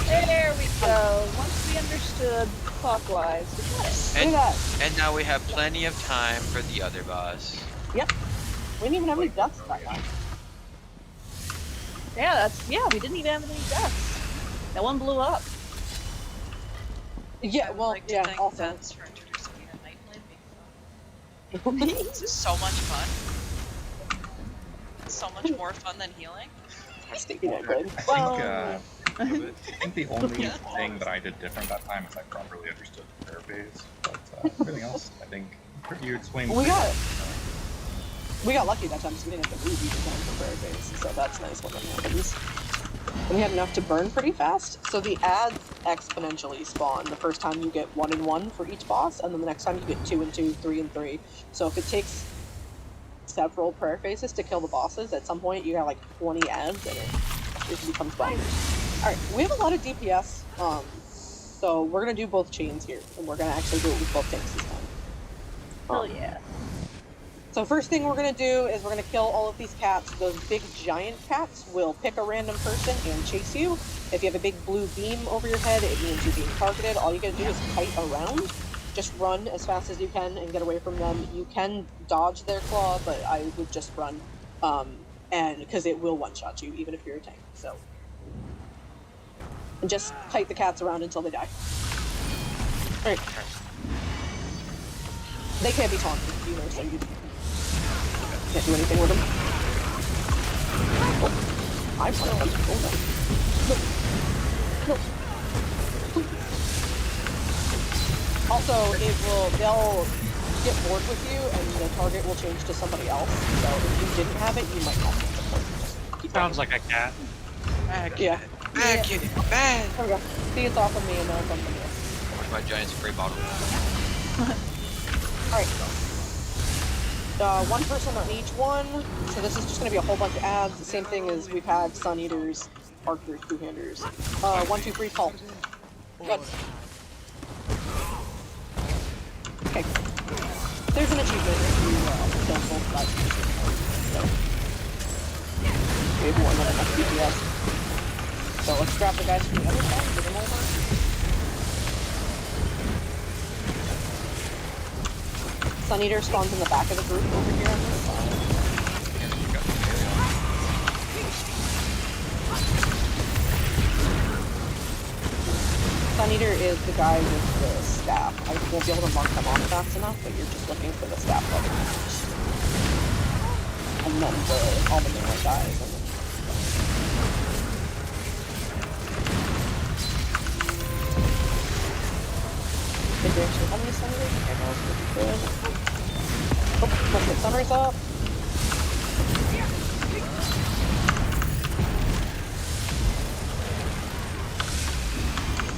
There we go. Once we understood clockwise, we got it. Look at that. And now we have plenty of time for the other boss. Yep. We didn't even have any deaths that time. Yeah, we didn't even have any deaths. That one blew up. Yeah, I would well, like to yeah, thank also. Vents for introducing me to Nightblade being fun. This is so much fun. It's so much more fun than healing. Yeah, good. I think the only thing that I did different that time is I properly understood the prayer phase, but everything else, I think you explained. We got lucky that time because we didn't have to move each time for prayer phase, so that's nice when that happens. And we had enough to burn pretty fast, so the ads exponentially spawn. The first time you get 1 and 1 for each boss, and then the next time you get 2 and 2, 3 and 3. So if it takes several prayer phases to kill the bosses, at some point you got like 20 ads and it becomes bonkers. Alright, we have a lot of DPS, so we're gonna do both chains here, and we're gonna actually do it with both tanks this time. Hell yeah. So first thing we're gonna do is we're gonna kill all of these cats. Those big giant cats will pick a random person and chase you. If you have a big blue beam over your head, it means you're being targeted. All you gotta do is kite around. Just run as fast as you can and get away from them. You can dodge their claw, but I would just run, and because it will one-shot you, even if you're a tank. So, and just kite the cats around until they die. All right. They can't be taunted either, so you can't do anything with them. Oh, I'm gonna hold them. No. Also, they'll get bored with you, and the target will change to somebody else. So if you didn't have it, you might not get it. Sounds like a cat. Yeah. Bad kitty, bad! There we go. See, it's off of me, and now it's on somebody else. Where's my giant spray bottle? Alright. One person on each one. So this is just going to be a whole bunch of ads. The same thing as we've had Sun Eaters, Archers, Two-Handers. 1, 2, 3, call. Good. Okay. There's an achievement if you kill both guys. So. We have one that has DPS. So let's grab the guys from the other side and get them over. Sun Eater spawns in the back of the group over here on this side. Sun Eater is the guy with the staff. I won't be able to mark them off fast enough, but you're just looking for the staff level first. And then all the melee guys. And then... Did you actually have any sunrise? Okay, that was pretty good. Oh, let's get sunrise up.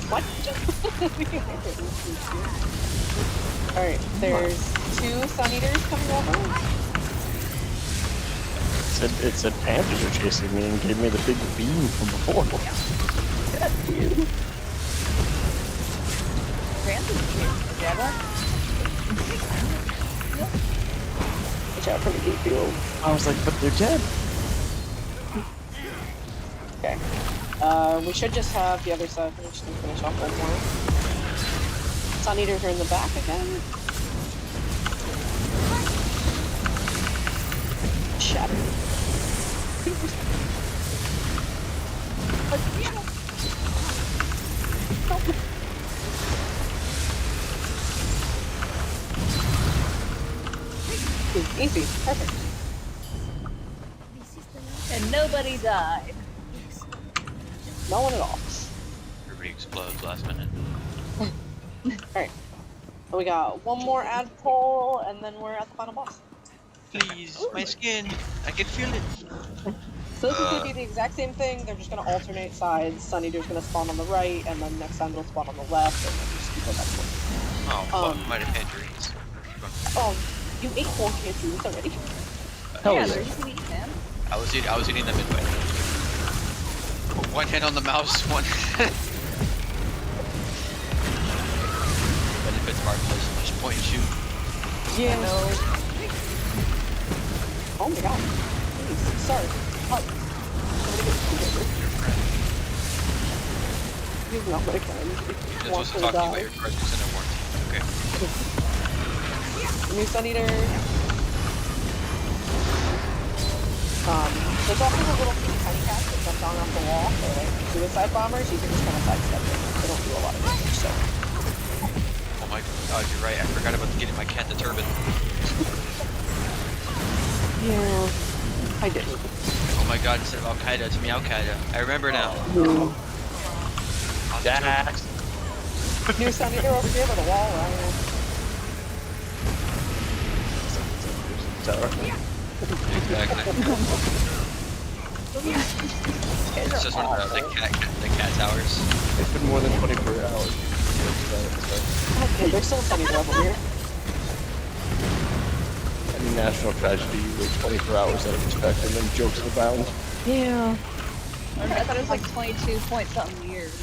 What? Alright, there's 2 Sun Eaters coming over. It said panthers are chasing me and gave me the big beam from before. Watch out for the deep field. I was like, but they're dead. Okay. We should just have the other side finished and finish off one more. Sun Eaters are in the back again. Shattered. Easy. Perfect. And nobody died. No one at all. Everybody explodes last minute. Alright. So we got one more ad pull, and then we're at the final boss. Please, my skin. I can feel it. So this is going to be the exact same thing. They're just going to alternate sides. Sun Eater's going to spawn on the right, and then next time they'll spawn on the left, and then just go back and forth. Oh, fuck, might have had dreams. Oh, you ate 4 canteens already? Hell Yeah, yeah. they're easy to eat, man. I was eating them midway. One hand on the mouse, one. Benefits of our place, just point and shoot. Yeah. No. Oh my god. Please, sorry. Help. Somebody get the over. He's not my friend. You're supposed to talk to you about your car's extended warranty. Okay. New Sun Eater. There's also the little tiny cats that jump down off the wall. They're like suicide bombers. You can just kind of sidestep them. They don't do a lot of damage, so. Oh my god, you're right. I forgot about getting my cat the turban. Yeah, I didn't. Oh my god, instead of Al Qaeda, it's me Al Qaeda. I remember now. Jax. New Sun Eater over here by the wall, right? Exactly. It's just one of the cat towers. It's been more than 24 hours. Okay, there's still Sun Eater over here. Any national tragedy, you wait 24 hours out of respect and then jokes abound. Yeah. I thought it was like 22 point something years.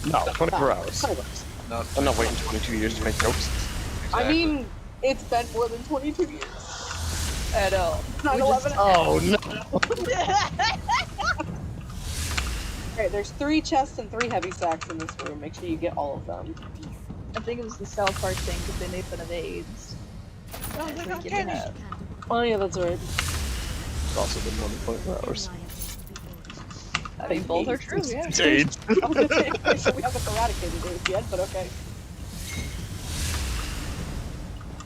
No, 24 hours. No, I'm not waiting 22 years to make jokes. I mean, it's been more than 22 years. I know. 9/11. Oh no! Alright, there's 3 chests and 3 heavy stacks in this room. Make sure you get all of them. I think it was the South Park thing because they made fun of AIDS. Oh, they got candy. Oh yeah, that's right. It's also been more than 24 hours. I mean, both are true, yeah. It's AIDS. I was gonna say, I'm sure we haven't eradicated it yet, but okay.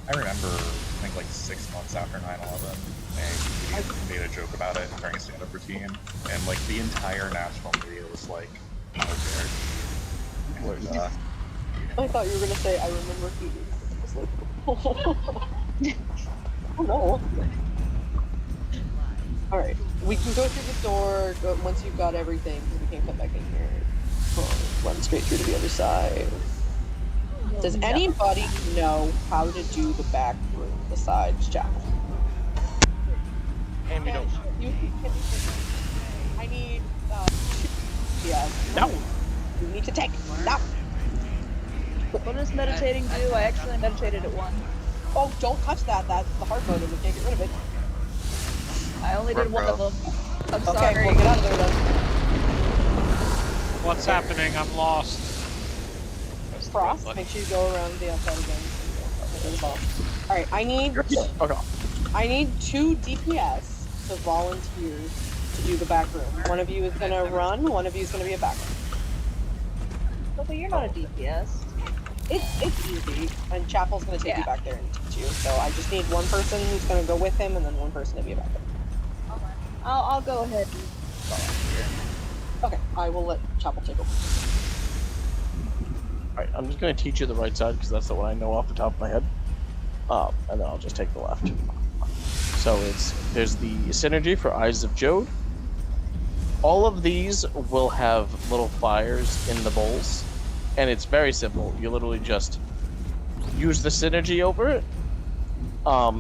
I remember, I think like 6 months after 9/11, I made a joke about it during a stand-up routine, and like the entire national media was like, "Oh, there." And, I thought you were gonna say, I remember eating. I was like, oh no. Alright, we can go through the door once you've got everything, because we can't come back in here. Run straight through to the other side. Does anybody know how to do the back room besides Chapel? And we don't. I need, yeah. No! You need to take it. No! What does meditating do? I actually meditated at 1. Oh, don't touch that. That's the hard mode and we can't get rid of it. I only did one of them. I'm Okay, sorry. we'll get out of there then. What's happening? I'm lost. Frost, make sure you go around the outside again. Alright, I need 2 DPS to volunteer to do the back room. One of you is gonna run, one of you is gonna be a back room. But you're not a DPS. It's easy, and Chapel's gonna take you back there and teach you. So I just need one person who's gonna go with him, and then one person to be a back room. I'll go ahead and volunteer. Okay, I will let Chapel take over. Alright, I'm just going to teach you the right side because that's the one I know off the top of my head. And then I'll just take the left. So there's the synergy for Eyes of Jode. All of these will have little fires in the bowls, and it's very simple. You literally just use the synergy over it.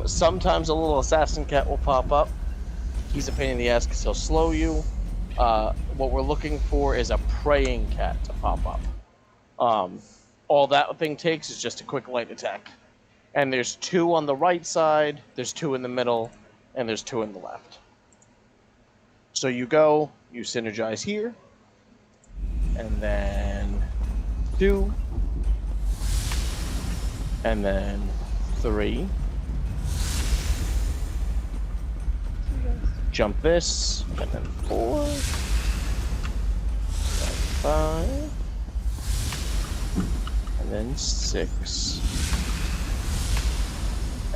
Sometimes a little assassin cat will pop up. He's a pain in the ass because he'll slow you. What we're looking for is a praying cat to pop up. All that thing takes is just a quick light attack. And there's 2 on the right side, there's 2 in the middle, and there's 2 in the left. So you go, you synergize here, and then 2, and then 3. Jump this, and then 4, and 5, and then 6,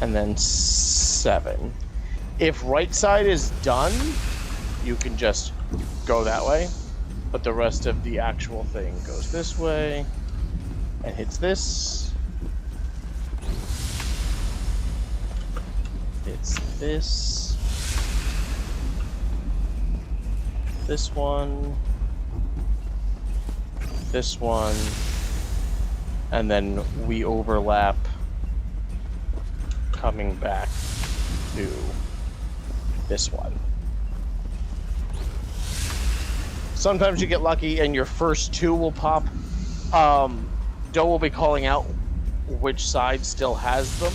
and then 7. If right side is done, you can just go that way, but the rest of the actual thing goes this way, and hits this. Hits this. This one. This one. And then we overlap coming back to this one. Sometimes you get lucky and your first 2 will pop. Doe will be calling out which side still has them.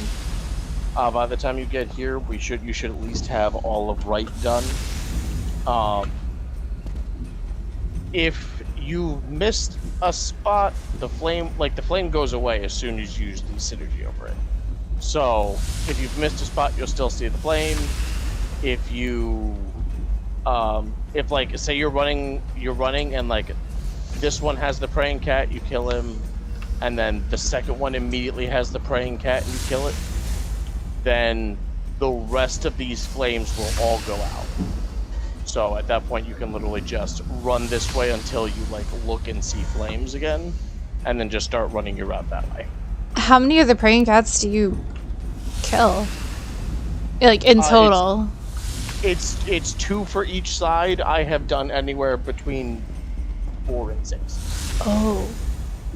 By the time you get here, you should at least have all of right done. If you missed a spot, the flame goes away as soon as you use the synergy over it. So if you've missed a spot, you'll still see the flame. If you if like say you're running and like this one has the praying cat, you kill him, and then the second one immediately has the praying cat and you kill it, then the rest of these flames will all go out. So at that point you can literally just run this way until you like look and see flames again, and then just start running your route that way. How many of the praying cats do you kill? Like in total? It's 2 for each side. I have done anywhere between 4 and 6. Oh.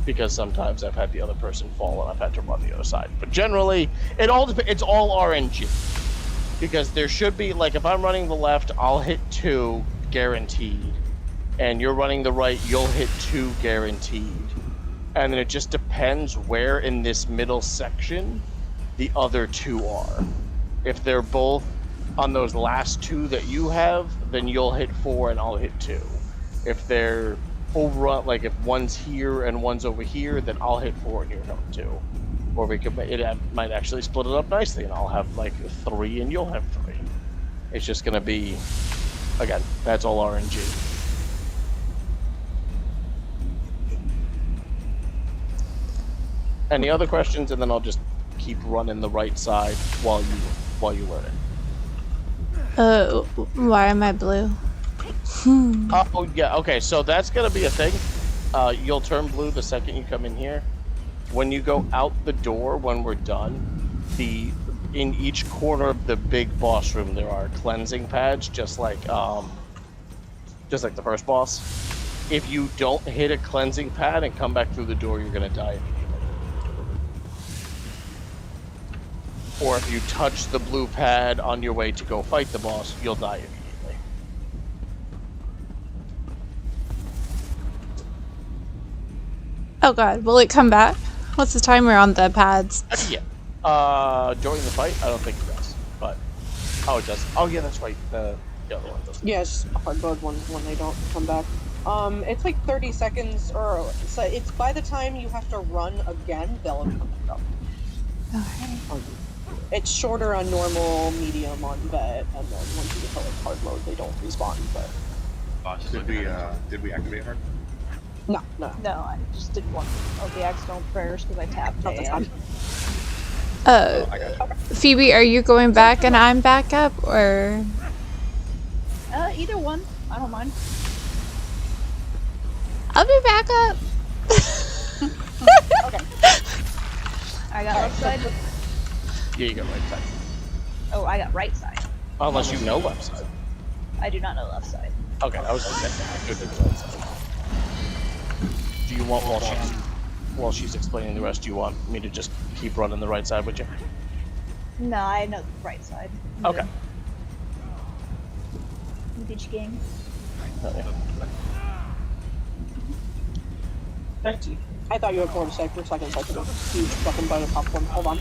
Because sometimes I've had the other person fall and I've had to run the other side. But generally, it's all RNG. Because there should be, like, if I'm running the left, I'll hit 2 guaranteed. And you're running the right, you'll hit 2 guaranteed. And then it just depends where in this middle section the other 2 are. If they're both on those last 2 that you have, then you'll hit 4 and I'll hit 2. If they're over, like if one's here and one's over here, then I'll hit 4 and you'll hit 2. Or it might actually split it up nicely, and I'll have like 3 and you'll have 3. It's just gonna be, again, that's all RNG. Any other questions, and then I'll just keep running the right side while you learn it. Why am I blue? Oh yeah, okay, so that's gonna be a thing. You'll turn blue the second you come in here. When you go out the door, when we're done, in each corner of the big boss room there are cleansing pads, just like the first boss. If you don't hit a cleansing pad and come back through the door, you're gonna die immediately. Or if you touch the blue pad on your way to go fight the boss, you'll die immediately. Oh god, will it come back? What's the timer on the pads? Yeah. During the fight, I don't think it does. But it does. Oh yeah, that's right. The other one does. Yeah, it's just hard mode when they don't come back. It's like 30 seconds, or so it's by the time you have to run again, they'll have come back up. Okay. It's shorter on normal, medium on vet, and then once you get to like hard mode, they don't respawn. But Did we activate hard? no. No, I just did one of the accidental prayers because I tapped Not this time. I got you. Phoebe, are you going back and I'm back up, or? Either one. I don't mind. I'll be back up. Okay. I got left side. Yeah, you got right side. Oh, I got right side. Unless you know left side. I do not know left side. Okay, I was just saying. Good to the right side. Do you want, while she's explaining the rest, do you want me to just keep running the right side with you? No, I know the right side. Okay. Bitch gang. Oh, yeah. Thank you. I thought you had more to say for a second, so I took a huge fucking bite of popcorn. Hold on.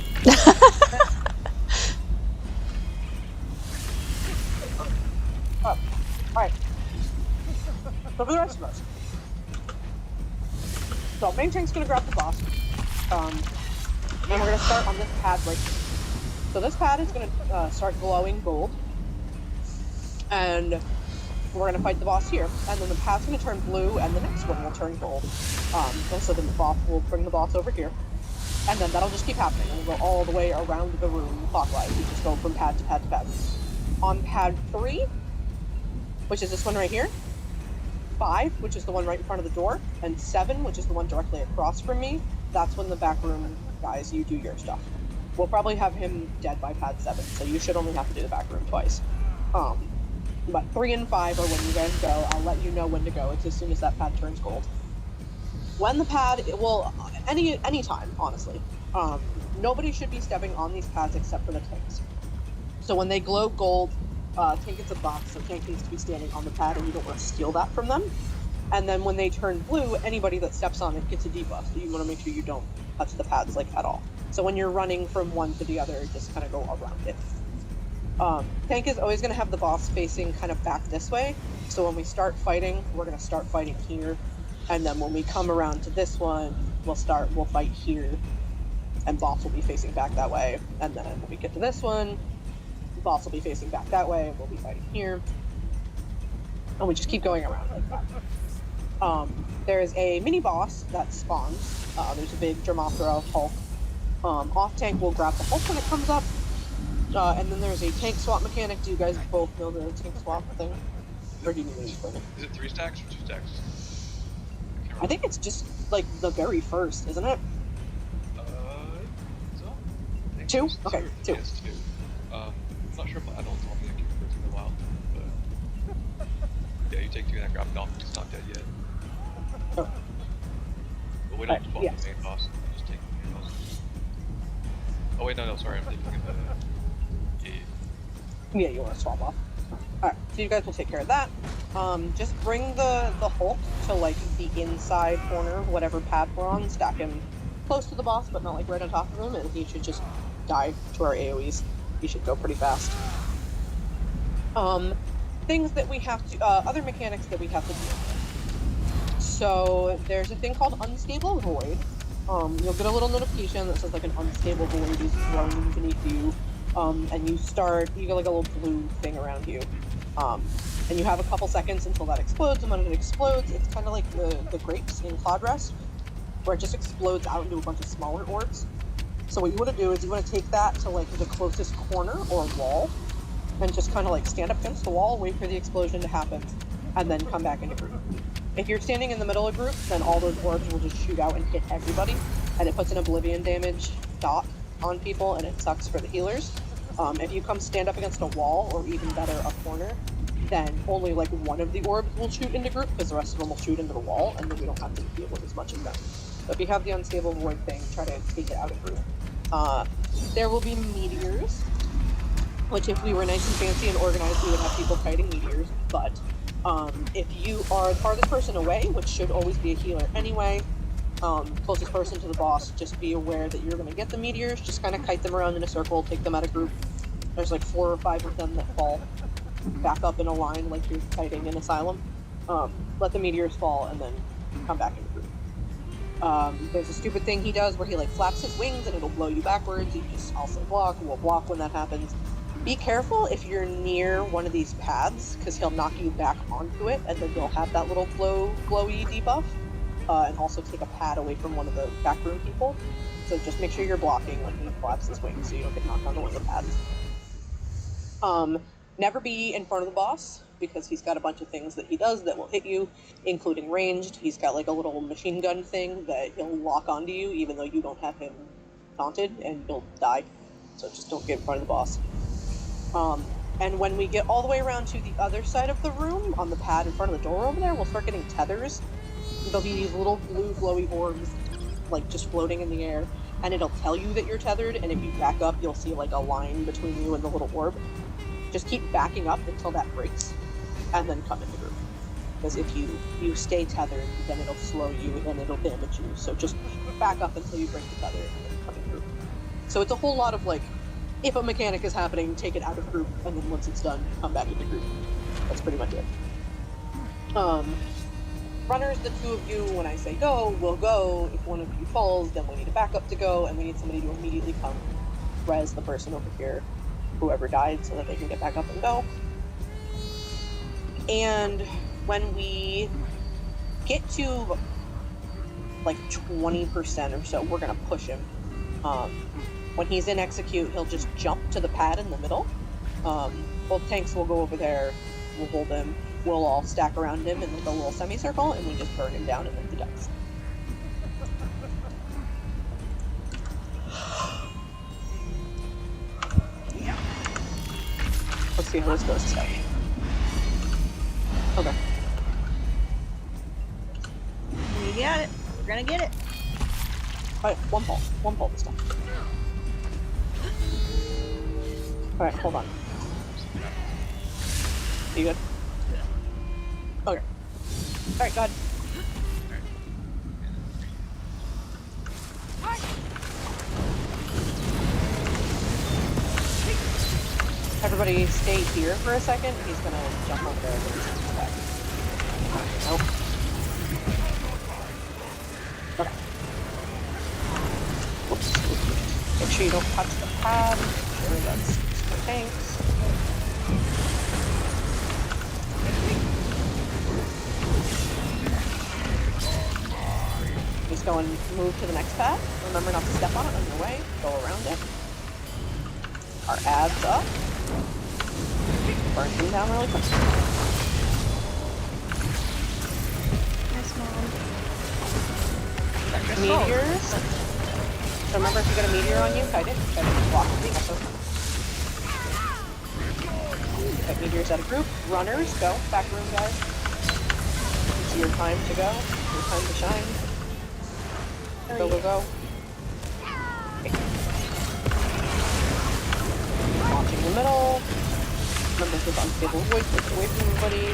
Alright. So for the rest of us. So main tank's gonna grab the boss. And we're gonna start on this pad right here. So this pad is gonna start glowing gold. And we're gonna fight the boss here. And then the pad's gonna turn blue and the next one will turn gold. And so then the boss will bring the boss over here. And then that'll just keep happening. And we'll go all the way around the room clockwise. We just go from pad to pad to pad. On pad 3, which is this one right here, 5, which is the one right in front of the door, and 7, which is the one directly across from me, that's when the back room guys, you do your stuff. We'll probably have him dead by pad 7, so you should only have to do the back room twice. But 3 and 5 are when you guys go. I'll let you know when to go. It's as soon as that pad turns gold. When the pad, any time, honestly. Nobody should be stepping on these pads except for the tanks. So when they glow gold, tank gets a box, so tank needs to be standing on the pad, and you don't want to steal that from them. And then when they turn blue, anybody that steps on it gets a debuff, so you want to make sure you don't touch the pads, like, at all. So when you're running from one to the other, just kind of go around it. Tank is always going to have the boss facing kind of back this way, so when we start fighting, we're going to start fighting here, and then when we come around to this one, we'll fight here, and boss will be facing back that way, and then when we get to this one, boss will be facing back that way, and we'll be fighting here. And we just keep going around like that. There's a mini boss that spawns. There's a big Dromothra Hulk. Off tank will grab the Hulk when it comes up. And then there's a tank swap mechanic. Do you guys both know the tank swap thing? Or do you need me to explain it? Is it 3 stacks or 2 stacks? I think it's just like the very first, isn't it? So? 2? Okay, 2. Yes, 2. I'm not sure if I don't talk to the character in a while, but yeah, you take 2 and then grab the dolphin. He's not dead yet. Oh. But we don't swap yeah. the main boss. We just take the main boss. Oh wait, no, sorry, I'm thinking of Yeah, you want to swap off. Alright, so you guys will take care of that. Just bring the Hulk to like the inside corner of whatever pad we're on, stack him close to the boss, but not like right on top of him, and he should just die to our AoEs. He should go pretty fast. Things that we have to, other mechanics that we have to deal with. So there's a thing called Unstable Void. You'll get a little notification that says like an unstable void is thrown beneath you, and you get like a little blue thing around you. And you have a couple seconds until that explodes, and when it explodes, it's kind of like the grapes in Cloud Rest, where it just explodes out into a bunch of smaller orbs. So what you want to do is you want to take that to like the closest corner or wall, and just kind of like stand up against the wall, wait for the explosion to happen, and then come back into group. If you're standing in the middle of group, then all those orbs will just shoot out and hit everybody, and it puts an oblivion damage dot on people, and it sucks for the healers. If you come stand up against a wall, or even better, a corner, then only like one of the orbs will shoot into group, because the rest of them will shoot into the wall, and then we don't have to deal with as much of them. So if you have the unstable void thing, try to take it out of group. There will be meteors, which if we were nice and fancy and organized, we would have people fighting meteors, but if you are the farthest person away, which should always be a healer anyway, closest person to the boss, just be aware that you're going to get the meteors, just kind of kite them around in a circle, take them out of group. There's like 4 or 5 of them that fall back up in a line like you're fighting in Asylum. Let the meteors fall and then come back into group. There's a stupid thing he does where he like flaps his wings and it'll blow you backwards. You just also block, we'll block when that happens. Be careful if you're near one of these paths, because he'll knock you back onto it, and then you'll have that little glowy debuff, and also take a pad away from one of the backroom people. So just make sure you're blocking when he flaps his wings so you don't get knocked onto one of the pads. Never be in front of the boss, because he's got a bunch of things that he does that will hit you, including ranged. He's got like a little machine gun thing that he'll lock onto you even though you don't have him taunted, and you'll die. So just don't get in front of the boss. And when we get all the way around to the other side of the room, on the pad in front of the door over there, we'll start getting tethers. There'll be these little blue glowy orbs, like, just floating in the air, and it'll tell you that you're tethered, and if you back up, you'll see, like, a line between you and the little orb. Just keep backing up until that breaks, and then come in the group. Because if you stay tethered, then it'll slow you and it'll damage you. So just back up until you break the tether, and then come in the group. So it's a whole lot of, like, if a mechanic is happening, take it out of group, and then once it's done, come back into group. That's pretty much it. Runners, the two of you, when I say go, will go. If one of you falls, then we need a backup to go, and we need somebody to immediately come res the person over here, whoever died, so that they can get back up and go. And when we get to like 20% or so, we're gonna push him. When he's in execute, he'll just jump to the pad in the middle. Both tanks will go over there, we'll hold him, we'll all stack around him in like a little semicircle, and we just burn him down and then he dies. Let's see how this goes today. Okay. We got it. We're gonna get it. Alright, one pull this time. Alright, hold on. You good? Okay. Alright, go ahead. Everybody stay here for a second. He's gonna jump over there and come back. Nope. Okay. Whoops. Make sure you don't touch the pad. Make sure that's for tanks. Just go and move to the next pad. Remember not to step on it on your way. Go around it. Our abs up. Burn him down really quick. Nice, Mom. Meteors. So remember, if you got a meteor on you, kite it. Try to block the also. Get meteors out of group. Runners, go. Back room, guys. It's your time to go. Your time to shine. Go, go, go. Okay. Launching the middle. Remember this unstable voice, get away from everybody.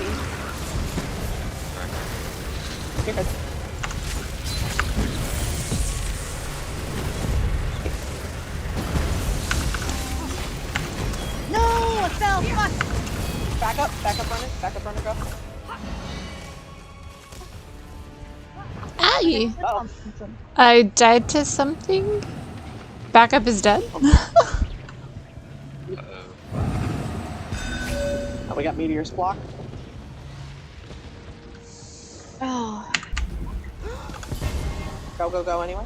You're good. No, I fell. Fuck. Back up, runner, go. Aye. Oh. I died to something. Backup is dead. Oh, we got meteors blocked. Oh. Go, go, go anyway.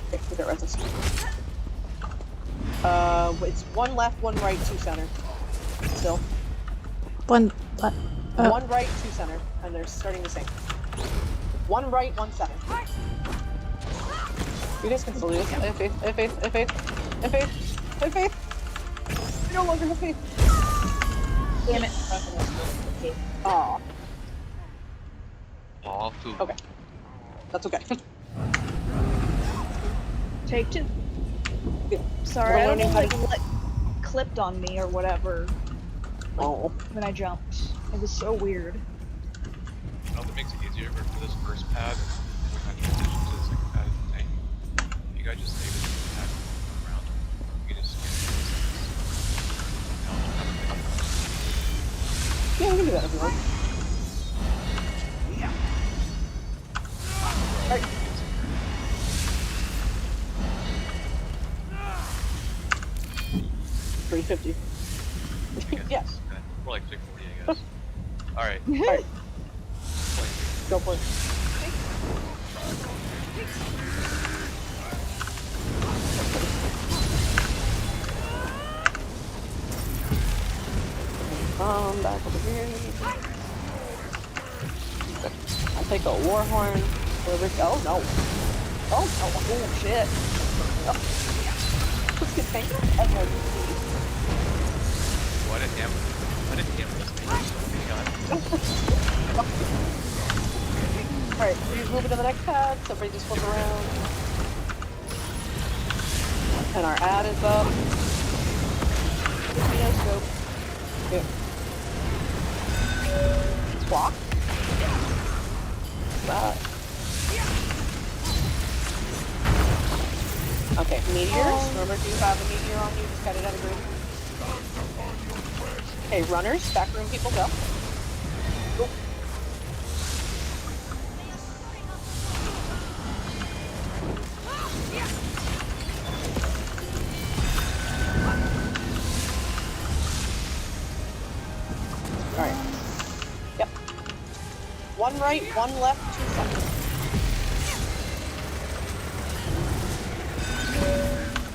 Okay, we got resist. It's one left, one right, two center. Still. One. What? One right, two center, and they're starting the same. One right, one center. You guys can still do this. I have faith, I have faith, I have faith, I have faith, I have faith. I no longer have faith. Damn it. Aw. Aw, food. Okay. That's okay. Take two. Yeah. Sorry, We're I don't know learning if it like, clipped on me or whatever Oh. when I jumped. It was so weird. I don't know if it makes it easier for this first pad. We kind of transition to the second pad of the tank. You guys just stay with the pad around. You can just Yeah, we can do that if you want. Alright. 350. Yes. More like 640, I guess. Alright. Alright. Go for it. Come back over here. I'll take a war horn. Where we go? No. Oh, shit. Oh. Let's get taken. What a him. What a him. Alright, please move to the next pad. So everybody just flip around. And our ad is up. Give me a scope. Good. Swap. That. Okay, meteors. Remember, if you have a meteor on you, just cut it out of group. Okay, runners. Backroom people, go. Go. Alright. Yep. One right, one left, 2 seconds.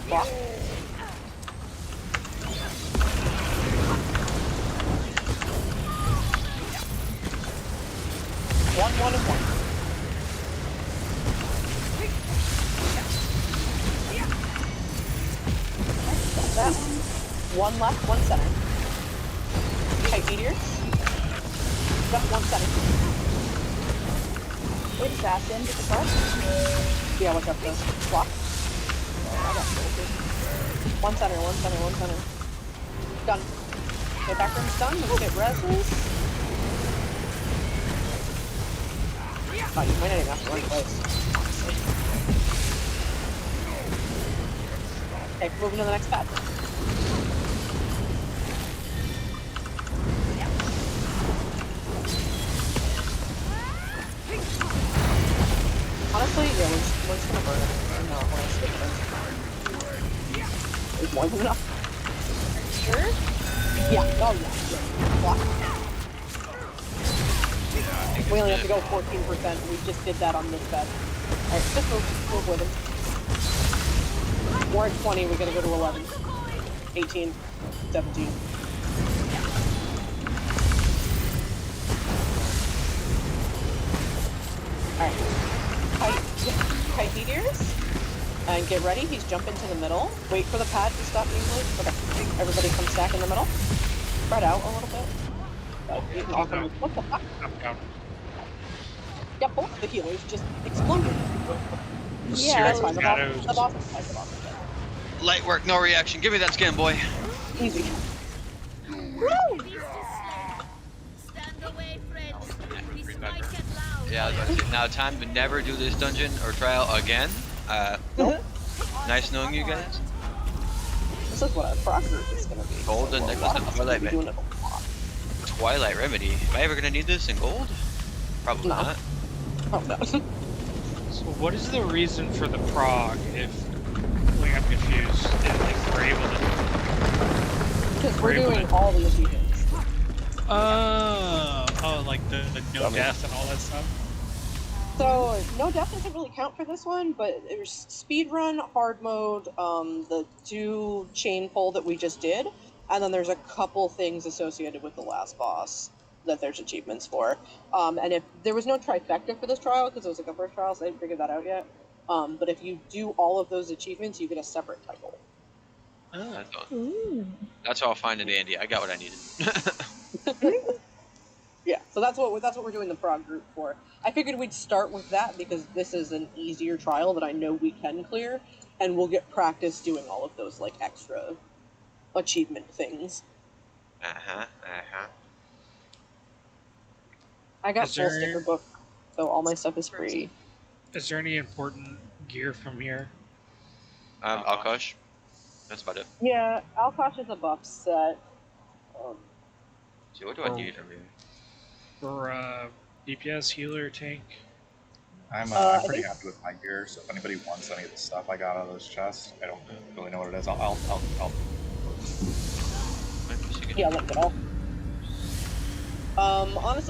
Block. One, and one. Got that. One left, one center. Okay, meteors. Got 1 center. Wait, assassin, get the cross. Yeah, watch out for this. Block. I got bolted. 1 center, 1 center, 1 center. Done. Okay, backroom's done. Let's get reses. Oh, you might not even have to run twice. Okay, moving to the next pad. Honestly, yeah, we're just gonna burn it. I'm not gonna skip it. There's more than enough. Sure? Yeah, oh yeah. Block. We only have to go 14%. We just did that on this bed. Alright, just move with him. We're at 20, we gotta go to 11. 18. 17. Alright. Kite meteors. And get ready, he's jumping to the middle. Wait for the pad to stop being loose. Okay. Everybody come stack in the middle. Spread out a little bit. What the fuck? I'm down. Yeah, both the healers just exploded. Yeah, That's fine. The boss Shadows. is dead. The boss is dead. Light work, no reaction. Give me that skin, boy. Easy. Yeah, I was about to say, now time to never do this dungeon or trial again. Nice knowing you guys. This is what our prog group is gonna be. Golden So, necklace and Twilight Remedy. Twilight Remedy. Am I ever gonna need this in gold? Probably No. not. Oh no. So what is the reason for the prog if, like, I'm confused, if, like, we're able to... Because we're able doing to- all the achievements. Oh, like the no death and all that stuff? So, no death doesn't really count for this one, but there's speedrun, hard mode, the 2 chain pull that we just did, and then there's a couple things associated with the last boss that there's achievements for. And if there was no trifecta for this trial, because it was like a first trial, so I didn't figure that out yet. But if you do all of those achievements, you get a separate title. That's all fine and dandy. I got what I needed. Yeah, so that's what we're doing the prog group for. I figured we'd start with that because this is an easier trial that I know we can clear, and we'll get practice doing all of those like extra achievement things. I got Is full there- sticker book, so all my stuff is free. Is there any important gear from here? Alkosh. That's about it. Yeah, Alkosh is a buff set. See, what do I need from you? For, DPS, healer, tank? I'm I pretty think- happy with my gear, so if anybody wants any of the stuff I got out of those chests, I don't really know what it is. I'll Yeah, look it all. Honestly,